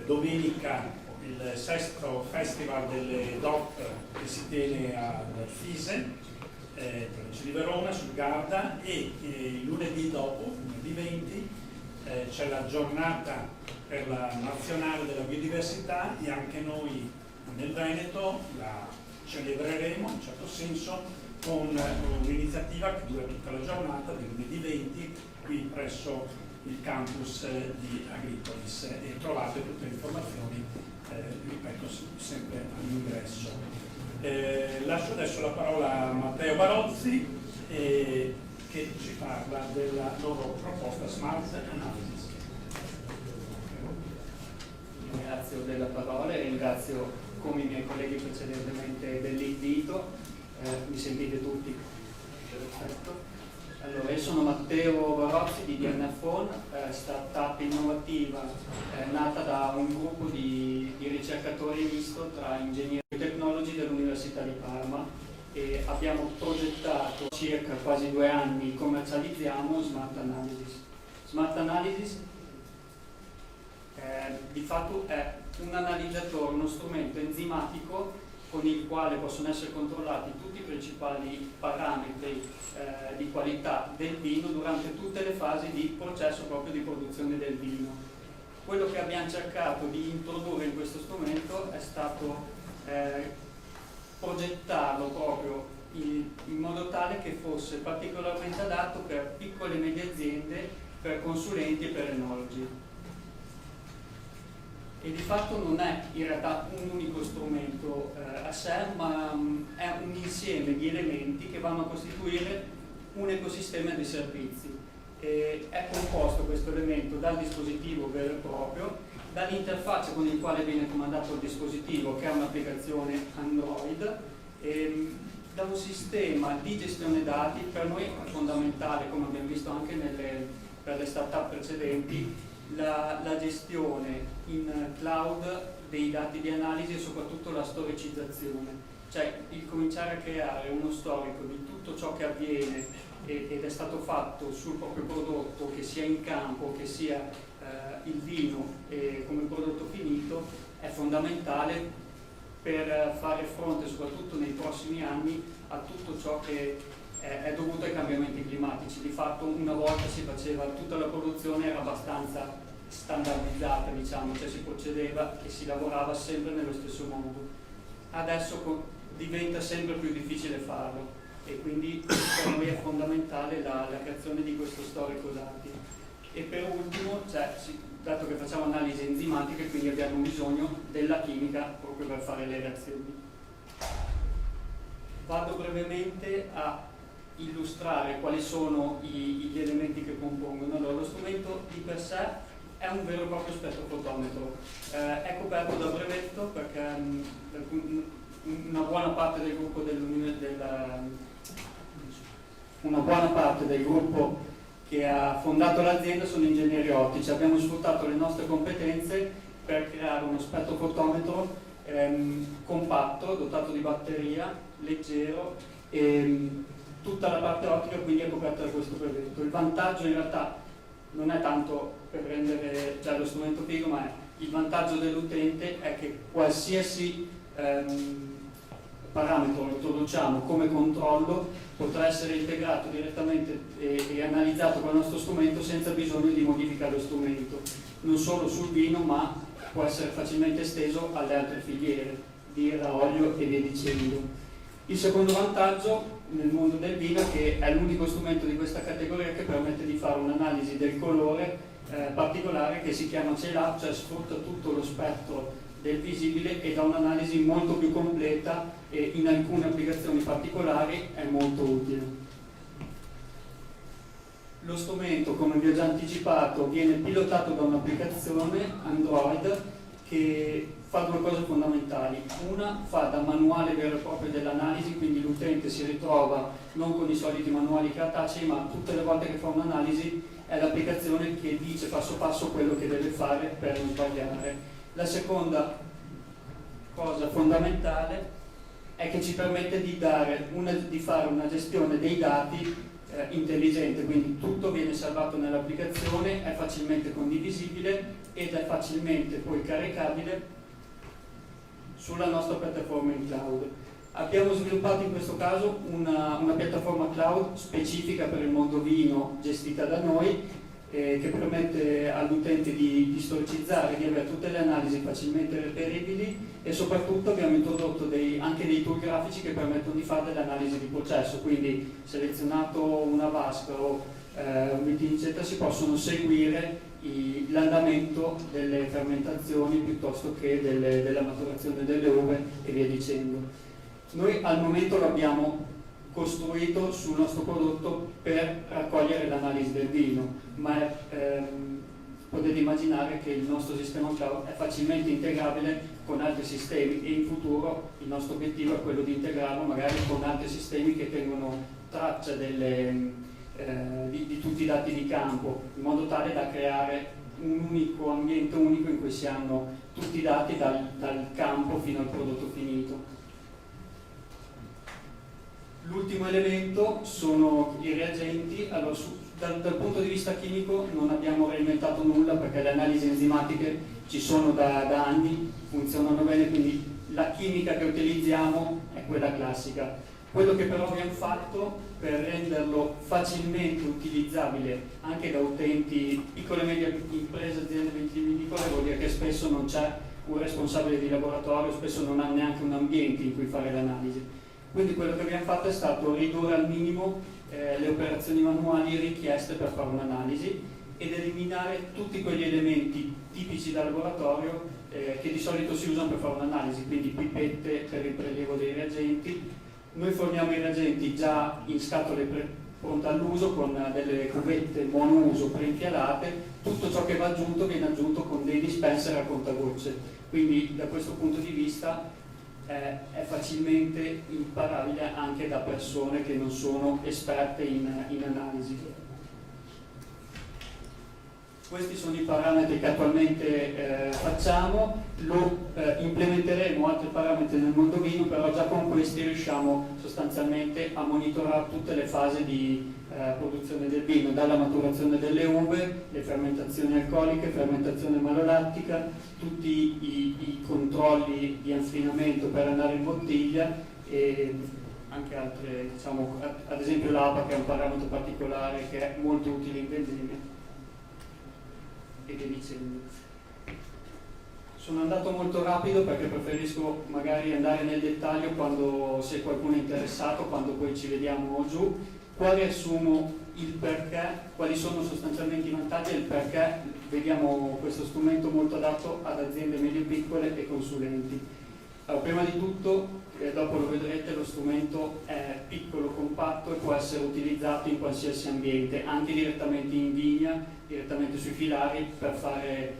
Domenica il sesto festival delle DOP che si tiene al FISE, provincia di Verona, sul Garda, e il lunedì dopo, lunedì 20, c'è la giornata per la nazionale della biodiversità, e anche noi nel Veneto la celebreremo in un certo senso con un'iniziativa che dura tutta la giornata di lunedì 20 qui presso il campus di Agripolis, e trovate tutte le informazioni, ripeto, sempre all'ingresso. Lascio adesso la parola a Matteo Barozzi che ci parla della loro proposta Smart Analysis. Ringrazio della parola e ringrazio come i miei colleghi precedentemente dell'invito. Mi sentite tutti? Perfetto. Allora, io sono Matteo Barozzi di DNA Phone, startup innovativa nata da un gruppo di ricercatori misto tra ingegneri e tecnologi dell'Università di Parma, e abbiamo progettato circa quasi 2 anni, commercializziamo Smart Analysis. Smart Analysis di fatto è un analizzatore, uno strumento enzimatico con il quale possono essere controllati tutti i principali parametri di qualità del vino durante tutte le fasi di processo proprio di produzione del vino. Quello che abbiamo cercato di introdurre in questo strumento è stato progettarlo proprio in modo tale che fosse particolarmente adatto per piccole e medie aziende, per consulenti e per enologi. E di fatto non è in realtà un unico strumento a sé, ma è un insieme di elementi che vanno a costituire un ecosistema di servizi. E è composto questo elemento dal dispositivo vero e proprio, dall'interfaccia con il quale viene comandato il dispositivo, che è un'applicazione Android, da un sistema di gestione dati. Per noi è fondamentale, come abbiamo visto anche per le start-up precedenti, la gestione in cloud dei dati di analisi e soprattutto la storicizzazione, cioè il cominciare a creare uno storico di tutto ciò che avviene ed è stato fatto sul proprio prodotto, che sia in campo, che sia il vino come prodotto finito, è fondamentale per fare fronte soprattutto nei prossimi anni a tutto ciò che è dovuto ai cambiamenti climatici. Di fatto una volta si faceva, tutta la produzione era abbastanza standardizzata, diciamo, cioè si procedeva e si lavorava sempre nello stesso modo. Adesso diventa sempre più difficile farlo, e quindi per noi è fondamentale la creazione di questo storico dati. E per ultimo, dato che facciamo analisi enzimatiche, quindi abbiamo bisogno della chimica proprio per fare le reazioni. Vado brevemente a illustrare quali sono gli elementi che compongono. Allora, lo strumento di per sé è un vero e proprio spettrofotometro, è coperto da brevetto perché una buona parte del gruppo che ha fondato l'azienda sono ingegneri ottici. Abbiamo sfruttato le nostre competenze per creare uno spettrofotometro compatto, dotato di batteria, leggero, e tutta la parte ottica quindi è coperta da questo brevetto. Il vantaggio in realtà non è tanto per rendere lo strumento figo, ma il vantaggio dell'utente è che qualsiasi parametro introduciamo come controllo potrà essere integrato direttamente e analizzato con il nostro strumento senza bisogno di modificare lo strumento, non solo sul vino, ma può essere facilmente esteso alle altre filiere, birra, olio e via dicendo. Il secondo vantaggio nel mondo del vino è che è l'unico strumento di questa categoria che permette di fare un'analisi del colore particolare che si chiama CELA, cioè sfrutta tutto lo spettro del visibile e dà un'analisi molto più completa e in alcune applicazioni particolari è molto utile. Lo strumento, come vi ho già anticipato, viene pilotato da un'applicazione Android che fa due cose fondamentali. Una fa da manuale vero e proprio dell'analisi, quindi l'utente si ritrova non con i soliti manuali cartacei, ma tutte le volte che fa un'analisi è l'applicazione che dice passo passo quello che deve fare per non sbagliare. La seconda cosa fondamentale è che ci permette di fare una gestione dei dati intelligente, quindi tutto viene salvato nell'applicazione, è facilmente condivisibile ed è facilmente poi caricabile sulla nostra piattaforma in cloud. Abbiamo sviluppato in questo caso una piattaforma cloud specifica per il mondo vino gestita da noi che permette all'utente di storicizzare, di avere tutte le analisi facilmente reperibili e soprattutto abbiamo introdotto anche dei tool grafici che permettono di fare delle analisi di processo, quindi selezionato una vasca o un meeting eccetera si possono seguire l'andamento delle fermentazioni piuttosto che della maturazione delle uve e via dicendo. Noi al momento lo abbiamo costruito sul nostro prodotto per raccogliere l'analisi del vino, ma potete immaginare che il nostro sistema cloud è facilmente integrabile con altri sistemi e in futuro il nostro obiettivo è quello di integrarlo magari con altri sistemi che tengono traccia di tutti i dati di campo, in modo tale da creare un unico ambiente unico in cui si hanno tutti i dati dal campo fino al prodotto finito. L'ultimo elemento sono i reagenti. Allora, dal punto di vista chimico non abbiamo reinventato nulla perché le analisi enzimatiche ci sono da anni, funzionano bene, quindi la chimica che utilizziamo è quella classica. Quello che però abbiamo fatto per renderlo facilmente utilizzabile anche da utenti, piccole e medie imprese, aziende vitivinicole, vuol dire che spesso non c'è un responsabile di laboratorio, spesso non ha neanche un ambiente in cui fare l'analisi. Quindi quello che abbiamo fatto è stato ridurre al minimo le operazioni manuali richieste per fare un'analisi ed eliminare tutti quegli elementi tipici da laboratorio che di solito si usano per fare un'analisi, quindi pipette per il prelievo dei reagenti. Noi forniamo i reagenti già in scatole pronte all'uso con delle cuvette monouso preinfialate, tutto ciò che va aggiunto viene aggiunto con dei dispenser a contagocce, quindi da questo punto di vista è facilmente imparabile anche da persone che non sono esperte in analisi. Questi sono i parametri che attualmente facciamo, implementeremo altri parametri nel mondo vino, però già con questi riusciamo sostanzialmente a monitorare tutte le fasi di produzione del vino, dalla maturazione delle uve, le fermentazioni alcoliche, fermentazione malolattica, tutti i controlli di affinamento per andare in bottiglia e anche altre, diciamo, ad esempio l'APA che è un parametro particolare che è molto utile in vendemmia e via dicendo. Sono andato molto rapido perché preferisco magari andare nel dettaglio quando se qualcuno è interessato, quando poi ci vediamo giù. Qua riassumo il perché, quali sono sostanzialmente i vantaggi e il perché vediamo questo strumento molto adatto ad aziende medio-piccole e consulenti. Allora, prima di tutto, dopo lo vedrete, lo strumento è piccolo, compatto e può essere utilizzato in qualsiasi ambiente, anche direttamente in vigna, direttamente sui filari per fare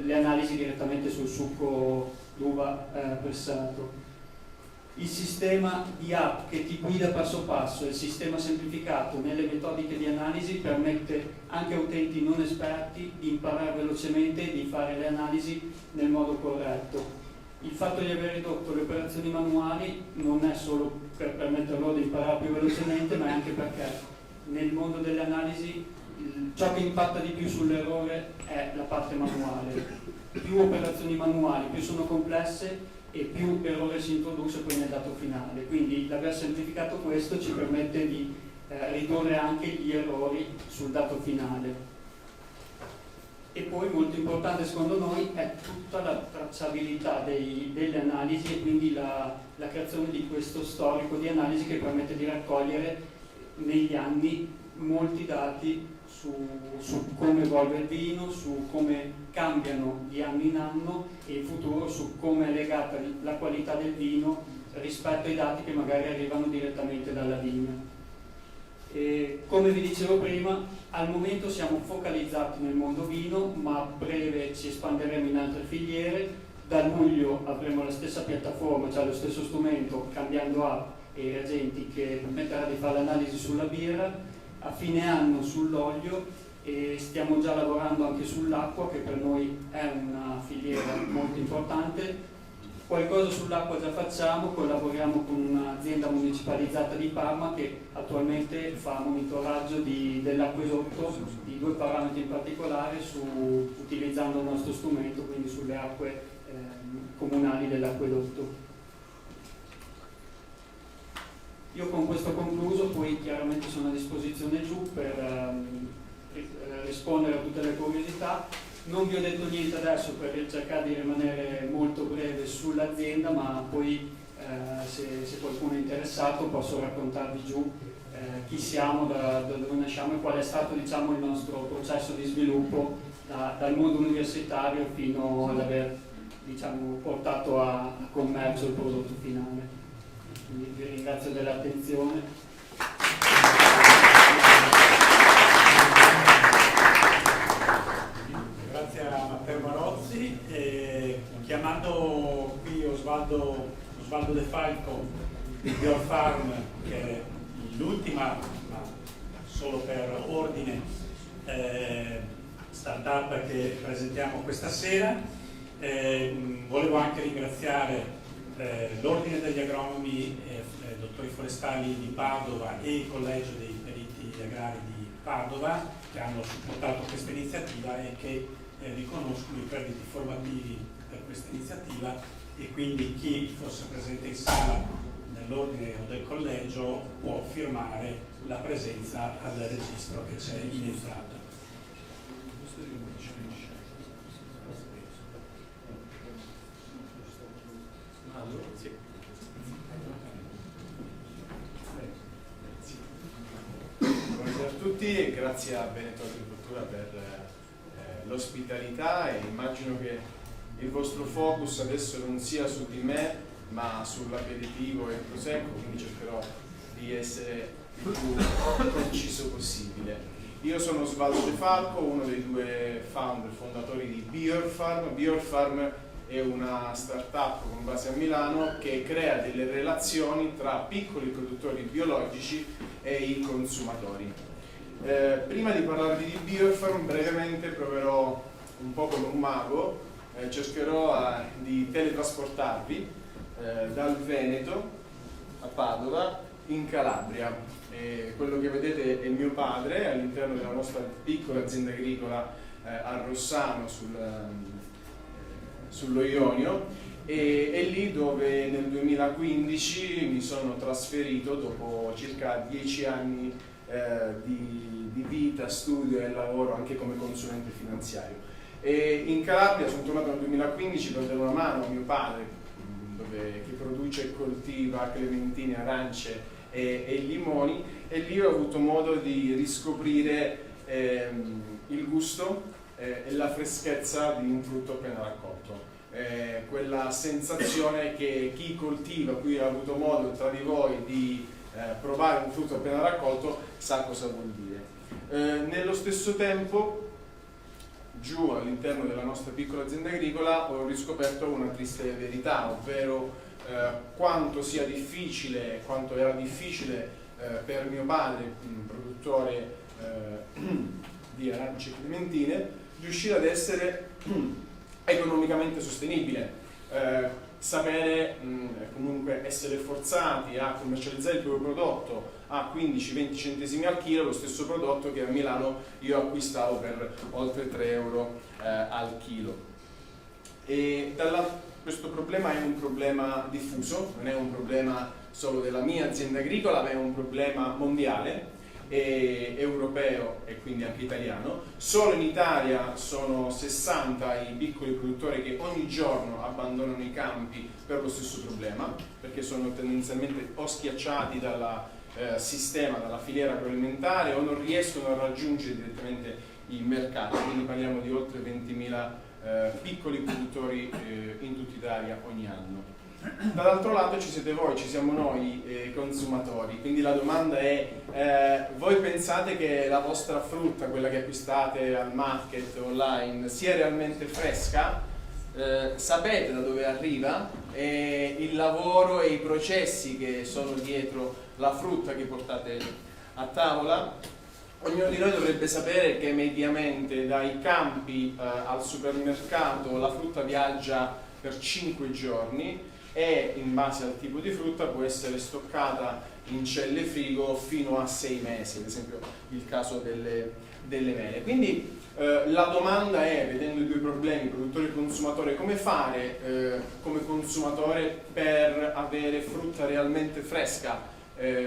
le analisi direttamente sul succo d'uva pressato. Il sistema di app che ti guida passo passo, il sistema semplificato nelle metodiche di analisi permette anche a utenti non esperti di imparare velocemente e di fare le analisi nel modo corretto. il fatto di aver ridotto le operazioni manuali non è solo per permettere loro di imparare più velocemente, ma è anche perché nel mondo delle analisi ciò che impatta di più sull'errore è la parte manuale. Più operazioni manuali, più sono complesse e più errore si introduce poi nel dato finale. Quindi l'aver semplificato questo ci permette di ridurre anche gli errori sul dato finale. E poi molto importante secondo noi è tutta la tracciabilità delle analisi e quindi la creazione di questo storico di analisi che permette di raccogliere negli anni molti dati su come evolve il vino, su come cambiano di anno in anno e in futuro su come è legata la qualità del vino rispetto ai dati che magari arrivano direttamente dalla vigna. E come vi dicevo prima, al momento siamo focalizzati nel mondo vino, ma a breve ci espanderemo in altre filiere. Da luglio avremo la stessa piattaforma, cioè lo stesso strumento, cambiando app e reagenti, che permetterà di fare l'analisi sulla birra, a fine anno sull'olio, e stiamo già lavorando anche sull'acqua, che per noi è una filiera molto importante. Qualcosa sull'acqua già facciamo, collaboriamo con un'azienda municipalizzata di Parma che attualmente fa monitoraggio dell'acquedotto, di 2 parametri in particolare, utilizzando il nostro strumento, quindi sulle acque comunali dell'acquedotto. Io con questo ho concluso, poi chiaramente sono a disposizione giù per rispondere a tutte le curiosità. Non vi ho detto niente adesso per cercare di rimanere molto breve sull'azienda, ma poi se qualcuno è interessato posso raccontarvi giù chi siamo, da dove nasciamo e qual è stato, diciamo, il nostro processo di sviluppo dal mondo universitario fino ad aver, diciamo, portato a commercio il prodotto finale. Quindi vi ringrazio dell'attenzione. Grazie a Matteo Marozzi. Chiamando qui Osvaldo De Falco di Biofarm, che è l'ultima, ma solo per ordine, startup che presentiamo questa sera. Volevo anche ringraziare l'Ordine degli Agronomi Dottori Forestali di Padova e il Collegio dei Periti Agrari di Padova, che hanno supportato questa iniziativa e che riconoscono i crediti formativi per questa iniziativa, e quindi chi fosse presente in sala nell'ordine o del collegio può firmare la presenza al registro che c'è in entrata. Buonasera a tutti e grazie a Veneto Agricoltura per l'ospitalità, e immagino che il vostro focus adesso non sia su di me ma sull'aperitivo e il prosecco, quindi cercherò di essere il più conciso possibile. Io sono Osvaldo De Falco, uno dei 2 fondatori di Biofarm. Biofarm è una startup con base a Milano che crea delle relazioni tra piccoli produttori biologici e i consumatori. Prima di parlarvi di Biofarm, brevemente proverò un po' come un mago, cercherò di teletrasportarvi dal Veneto a Padova in Calabria. Quello che vedete è mio padre all'interno della nostra piccola azienda agricola a Rossano sullo Ionio, e è lì dove nel 2015 mi sono trasferito dopo circa 10 anni di vita, studio e lavoro anche come consulente finanziario. E in Calabria sono tornato nel 2015 per dare una mano a mio padre, che produce e coltiva clementine, arance e limoni, e lì ho avuto modo di riscoprire il gusto e la freschezza di un frutto appena raccolto. Quella sensazione che chi coltiva, qui ha avuto modo tra di voi di provare un frutto appena raccolto, sa cosa vuol dire. Nello stesso tempo, giù all'interno della nostra piccola azienda agricola, ho riscoperto una triste verità, ovvero quanto era difficile per mio padre, un produttore di arance e clementine, riuscire ad essere economicamente sostenibile. sapere comunque essere forzati a commercializzare il proprio prodotto a 15-20 centesimi al chilo, lo stesso prodotto che a Milano io acquistavo per oltre 3 euro al chilo. E questo problema è un problema diffuso, non è un problema solo della mia azienda agricola, ma è un problema mondiale, europeo e quindi anche italiano. Solo in Italia sono 60 i piccoli produttori che ogni giorno abbandonano i campi per lo stesso problema, perché sono tendenzialmente o schiacciati dal sistema, dalla filiera agroalimentare, o non riescono a raggiungere direttamente il mercato. Quindi parliamo di oltre 20.000 piccoli produttori in tutta Italia ogni anno. Dall'altro lato ci siete voi, ci siamo noi consumatori, quindi la domanda è voi pensate che la vostra frutta, quella che acquistate al market online, sia realmente fresca? Sapete da dove arriva? Il lavoro e i processi che sono dietro la frutta che portate a tavola? Ognuno di noi dovrebbe sapere che mediamente dai campi al supermercato la frutta viaggia per 5 giorni e in base al tipo di frutta può essere stoccata in celle frigo fino a 6 mesi, ad esempio il caso delle mele. Quindi la domanda è, vedendo i due problemi, produttore e consumatore, come fare come consumatore per avere frutta realmente fresca,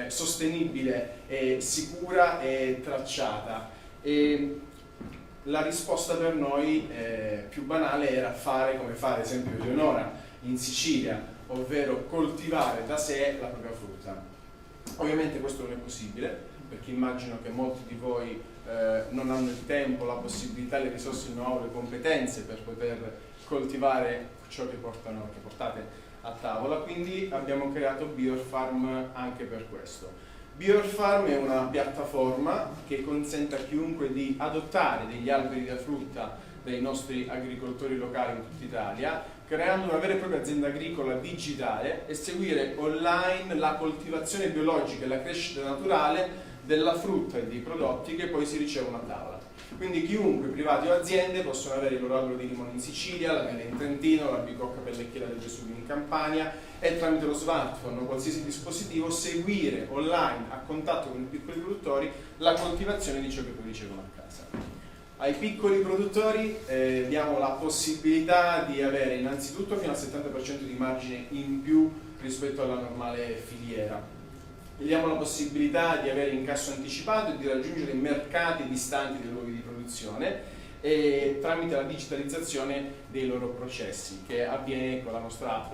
sostenibile, sicura e tracciata? E la risposta per noi più banale era fare come fa ad esempio Eleonora in Sicilia, ovvero coltivare da sé la propria frutta. Ovviamente questo non è possibile, perché immagino che molti di voi non hanno il tempo, la possibilità, le risorse, il know-how, le competenze per poter coltivare ciò che portate a tavola, quindi abbiamo creato BioFarm anche per questo. BioFarm è una piattaforma che consente a chiunque di adottare degli alberi da frutta dei nostri agricoltori locali in tutta Italia, creando una vera e propria azienda agricola digitale e seguire online la coltivazione biologica e la crescita naturale della frutta e dei prodotti che poi si ricevono a tavola. Quindi chiunque, privati o aziende, possono avere il loro albero di limone in Sicilia, la mela in Trentino, la bicocca pellecchiera del Vesuvio in Campania e tramite lo smartphone o qualsiasi dispositivo seguire online a contatto con i piccoli produttori la coltivazione di ciò che poi ricevono a casa. Ai piccoli produttori diamo la possibilità di avere innanzitutto fino al 70% di margine in più rispetto alla normale filiera. Gli diamo la possibilità di avere incasso anticipato e di raggiungere mercati distanti dai luoghi di produzione tramite la digitalizzazione dei loro processi, che avviene con la nostra app,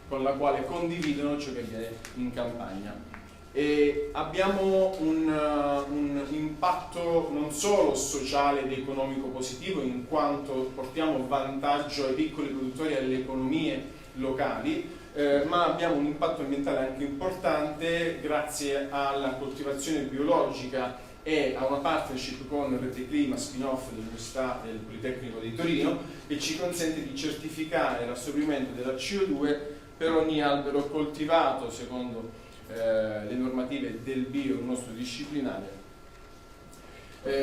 con la quale condividono ciò che avviene in campagna. E abbiamo un impatto non solo sociale ed economico positivo, in quanto portiamo vantaggio ai piccoli produttori e alle economie locali, ma abbiamo un impatto ambientale anche importante grazie alla coltivazione biologica e a una partnership con Rete Clima, spin-off dell'Università del Politecnico di Torino, che ci consente di certificare l'assorbimento della CO2 per ogni albero coltivato secondo le normative del bio, il nostro disciplinare.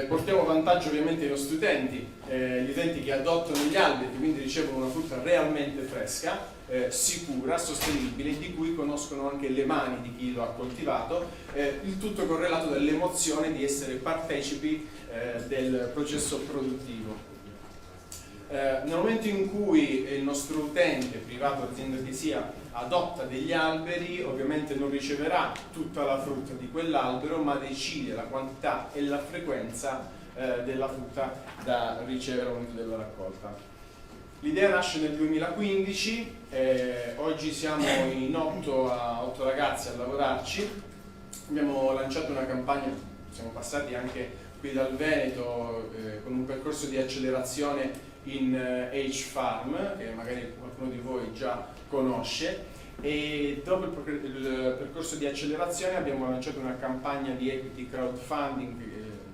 Portiamo vantaggio ovviamente ai nostri utenti, gli utenti che adottano gli alberi, quindi ricevono una frutta realmente fresca, sicura, sostenibile, di cui conoscono anche le mani di chi lo ha coltivato, il tutto correlato dall'emozione di essere partecipi del processo produttivo. Nel momento in cui il nostro utente, privato o azienda che sia, adotta degli alberi, ovviamente non riceverà tutta la frutta di quell'albero, ma decide la quantità e la frequenza della frutta da ricevere al momento della raccolta. L'idea nasce nel 2015, oggi siamo in 8 ragazzi a lavorarci, abbiamo lanciato una campagna, siamo passati anche qui dal Veneto con un percorso di accelerazione in H-Farm, che magari qualcuno di voi già conosce, e dopo il percorso di accelerazione abbiamo lanciato una campagna di equity crowdfunding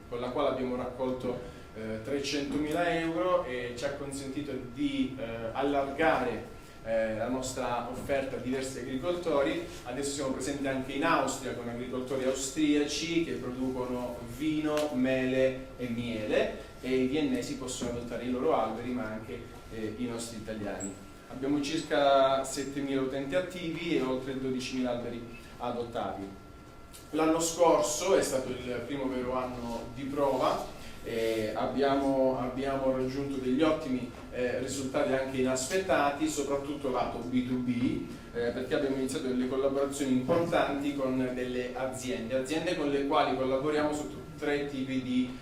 con la quale abbiamo raccolto 300.000 euro e ci ha consentito di allargare la nostra offerta a diversi agricoltori. Adesso siamo presenti anche in Austria con agricoltori austriaci che producono vino, mele e miele, e i viennesi possono adottare i loro alberi, ma anche i nostri italiani. Abbiamo circa 7.000 utenti attivi e oltre 12.000 alberi adottati. L'anno scorso è stato il primo vero anno di prova. Abbiamo raggiunto degli ottimi risultati anche inaspettati, soprattutto lato B2B, perché abbiamo iniziato delle collaborazioni importanti con delle aziende con le quali collaboriamo su 3 tipi di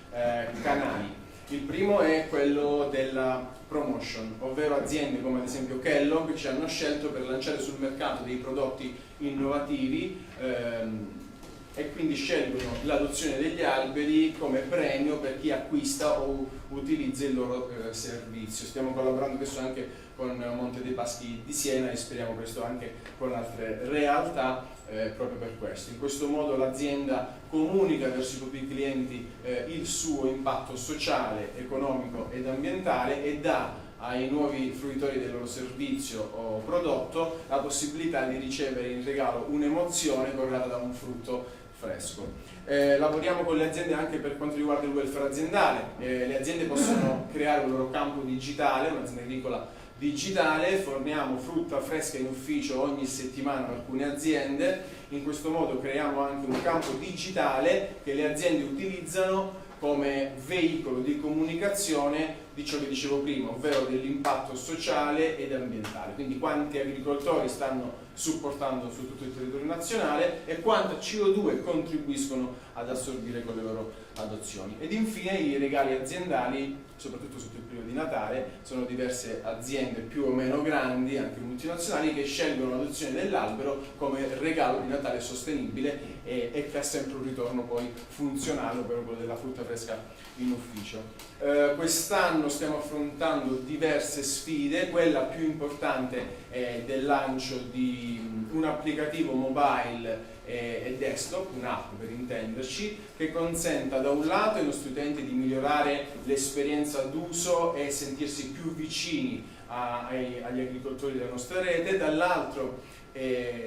canali. Il primo è quello della promotion, ovvero aziende come ad esempio Kellogg ci hanno scelto per lanciare sul mercato dei prodotti innovativi e quindi scelgono l'adozione degli alberi come premio per chi acquista o utilizza il loro servizio. Stiamo collaborando adesso anche con Monte dei Paschi di Siena e speriamo presto anche con altre realtà proprio per questo. In questo modo l'azienda comunica verso i propri clienti il suo impatto sociale, economico ed ambientale e dà ai nuovi fruitori del loro servizio o prodotto la possibilità di ricevere in regalo un'emozione correlata da un frutto fresco. Lavoriamo con le aziende anche per quanto riguarda il welfare aziendale. Le aziende possono creare un loro campo digitale, un'azienda agricola digitale, forniamo frutta fresca in ufficio ogni settimana ad alcune aziende. In questo modo creiamo anche un campo digitale che le aziende utilizzano come veicolo di comunicazione di ciò che dicevo prima, ovvero dell'impatto sociale ed ambientale, quindi quanti agricoltori stanno supportando su tutto il territorio nazionale e quanta CO2 contribuiscono ad assorbire con le loro adozioni. Ed infine i regali aziendali, soprattutto sotto il periodo di Natale, sono diverse aziende più o meno grandi, anche multinazionali, che scelgono l'adozione dell'albero come regalo di Natale sostenibile e che ha sempre un ritorno poi funzionale, ovvero quello della frutta fresca in ufficio. Quest'anno stiamo affrontando diverse sfide. Quella più importante è del lancio di un applicativo mobile e desktop, un'app per intenderci, che consenta da un lato ai nostri utenti di migliorare l'esperienza d'uso e sentirsi più vicini agli agricoltori della nostra rete, dall'altro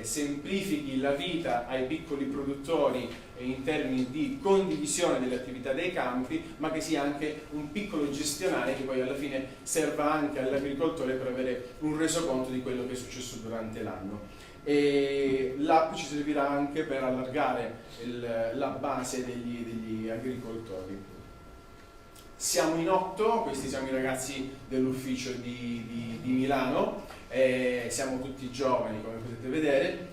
semplifichi la vita ai piccoli produttori in termini di condivisione delle attività dei campi, ma che sia anche un piccolo gestionale che poi alla fine serva anche all'agricoltore per avere un resoconto di quello che è successo durante l'anno. E l'app ci servirà anche per allargare la base degli agricoltori. Siamo in 8, questi siamo i ragazzi dell'ufficio di Milano, siamo tutti giovani come potete vedere,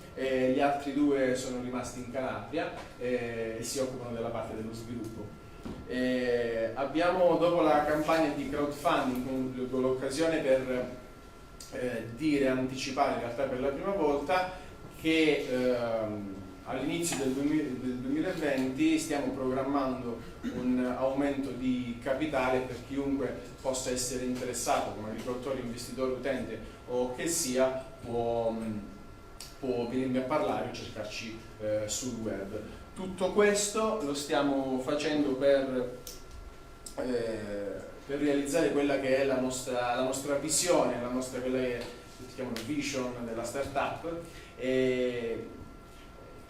gli altri 2 sono rimasti in Calabria e si occupano della parte dello sviluppo. Abbiamo, dopo la campagna di crowdfunding, con l'occasione per anticipare in realtà per la prima volta che all'inizio del 2020 stiamo programmando un aumento di capitale per chiunque possa essere interessato, come agricoltore, investitore, utente o che sia, può venirmi a parlare o cercarci sul web. Tutto questo lo stiamo facendo per realizzare quella che è la nostra visione, quella che si chiama vision della startup,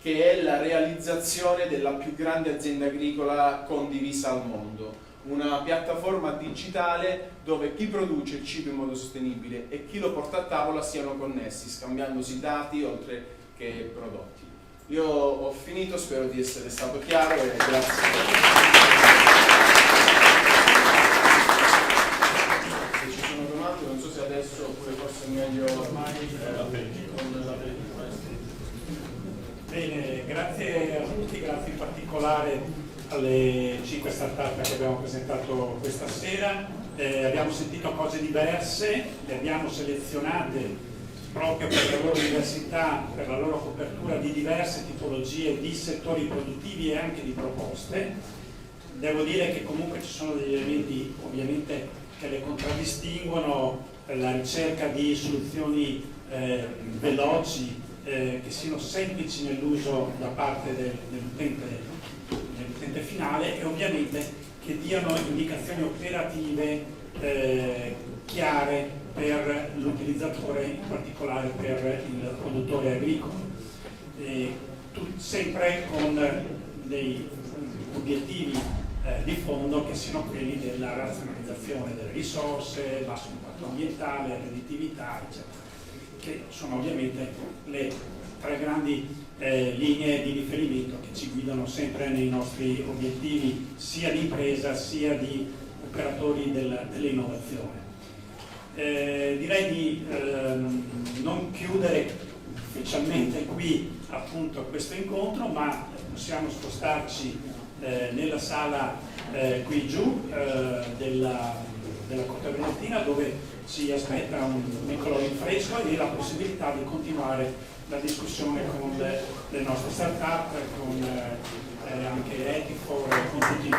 che è la realizzazione della più grande azienda agricola condivisa al mondo, una piattaforma digitale dove chi produce il cibo in modo sostenibile e chi lo porta a tavola siano connessi, scambiandosi dati oltre che prodotti. Io ho finito, spero di essere stato chiaro e grazie. Non so se adesso oppure forse è meglio Bene, grazie a tutti, grazie in particolare alle 5 start-up che abbiamo presentato questa sera. Abbiamo sentito cose diverse, le abbiamo selezionate proprio per la loro diversità, per la loro copertura di diverse tipologie di settori produttivi e anche di proposte. Devo dire che comunque ci sono degli elementi ovviamente che le contraddistinguono, la ricerca di soluzioni veloci, che siano semplici nell'uso da parte dell'utente finale e ovviamente che diano indicazioni operative chiare per l'utilizzatore, in particolare per il produttore agricolo. Sempre con dei obiettivi di fondo, che siano quelli della razionalizzazione delle risorse, basso impatto ambientale, redditività, eccetera, che sono ovviamente le 3 grandi linee di riferimento che ci guidano sempre nei nostri obiettivi sia di impresa sia di operatori dell'innovazione. Direi di non chiudere ufficialmente qui appunto questo incontro, ma possiamo spostarci nella sala qui giù della Corte Venetina, dove ci aspetta un piccolo rinfresco e la possibilità di continuare la discussione con le nostre start-up, con anche Etifor, con tutti